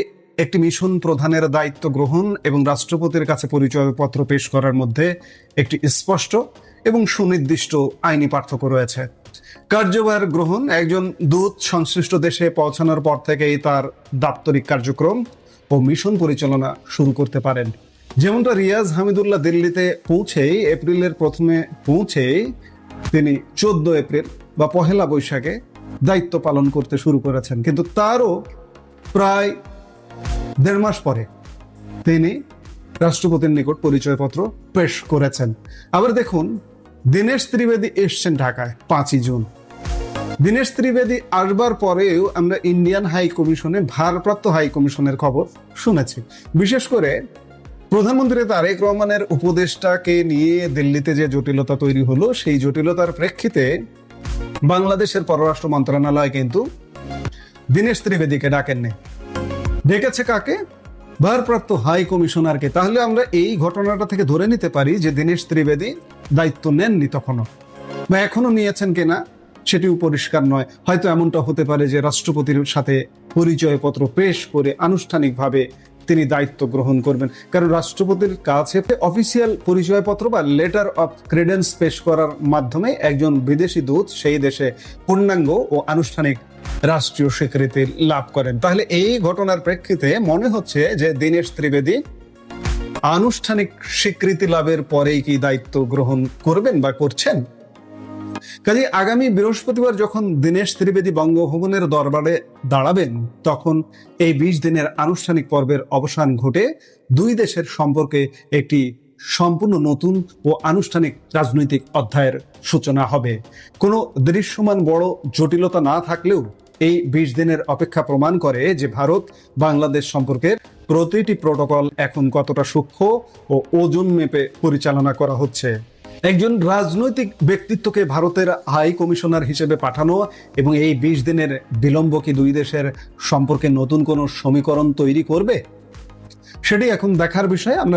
একটি মিশন প্রধানের দায়িত্ব গ্রহণ এবং রাষ্ট্রপতির কাছে পরিচয়পত্র পেশ করার মধ্যে একটি স্পষ্ট এবং সুনির্দিষ্ট আইনি পার্থক্য রয়েছে। কার্যভার গ্রহণ, একজন দূত সংশ্লিষ্ট দেশে পৌঁছানোর পর থেকেই তার দাপ্তরিক কার্যক্রম ও মিশন পরিচালনা শুরু করতে পারেন। যেমনটা রিয়াজ হামিদুল্লাহ দিল্লিতে পৌঁছেই এপ্রিলের প্রথমে পৌঁছেই তিনি 14 এপ্রিল বা 1 বৈশাখে দায়িত্ব পালন করতে শুরু করেছেন, কিন্তু তারও প্রায় 1.5 মাস পরে তিনি রাষ্ট্রপতির নিকট পরিচয়পত্র পেশ করেছেন। আবার দেখুন, দীনেশ ত্রিবেদী এসছেন ঢাকায় 5ই জুন। দীনেশ ত্রিবেদী আসবার পরেও আমরা ইন্ডিয়ান হাই কমিশনে ভারপ্রাপ্ত হাই কমিশনের খবর শুনেছি। বিশেষ করে প্রধানমন্ত্রী তারেক রহমানের উপদেষ্টাকে নিয়ে দিল্লিতে যে জটিলতা তৈরি হলো, সেই জটিলতার প্রেক্ষিতে বাংলাদেশের পররাষ্ট্র মন্ত্রণালয় কিন্তু দীনেশ ত্রিবেদীকে ডাকেননি, ডেকেছে কাকে? ভারপ্রাপ্ত হাই কমিশনারকে। তাহলে আমরা এই ঘটনাটা থেকে ধরে নিতে পারি যে দীনেশ ত্রিবেদী দায়িত্ব নেননি তখনও, বা এখনো নিয়েছেন কিনা সেটিও পরিষ্কার নয়। হয়তো এমনটা হতে পারে যে রাষ্ট্রপতির সাথে পরিচয়পত্র পেশ করে আনুষ্ঠানিকভাবে তিনি দায়িত্ব গ্রহণ করবেন, কারণ রাষ্ট্রপতির কাছে অফিসিয়াল পরিচয়পত্র বা লেটার অফ ক্রেডেন্স পেশ করার মাধ্যমে একজন বিদেশি দূত সেই দেশে পূর্ণাঙ্গ ও আনুষ্ঠানিক রাষ্ট্রীয় স্বীকৃতি লাভ করেন। তাহলে এই ঘটনার প্রেক্ষিতে মনে হচ্ছে যে দীনেশ ত্রিবেদী আনুষ্ঠানিক স্বীকৃতি লাভের পরেই কি দায়িত্ব গ্রহণ করবেন বা করছেন। কাজে আগামী বৃহস্পতিবার যখন দীনেশ ত্রিবেদী বঙ্গভবনের দরবারে দাঁড়াবেন, তখন এই 20 দিনের আনুষ্ঠানিক পর্বের অবসান ঘটে দুই দেশের সম্পর্কে একটি সম্পূর্ণ নতুন ও আনুষ্ঠানিক রাজনৈতিক অধ্যায়ের সূচনা হবে। কোনো দৃশ্যমান বড় জটিলতা না থাকলেও এই 20 দিনের অপেক্ষা প্রমাণ করে যে ভারত বাংলাদেশ সম্পর্কের প্রতিটি প্রোটোকল এখন কতটা সূক্ষ্ম ও ওজন মেপে পরিচালনা করা হচ্ছে। একজন রাজনৈতিক ব্যক্তিত্বকে ভারতের হাই কমিশনার হিসেবে পাঠানো এবং এই 20 দিনের বিলম্ব কি দুই দেশের সম্পর্কে নতুন কোনো সমীকরণ তৈরি করবে, সেটি এখন দেখার বিষয়। আমরা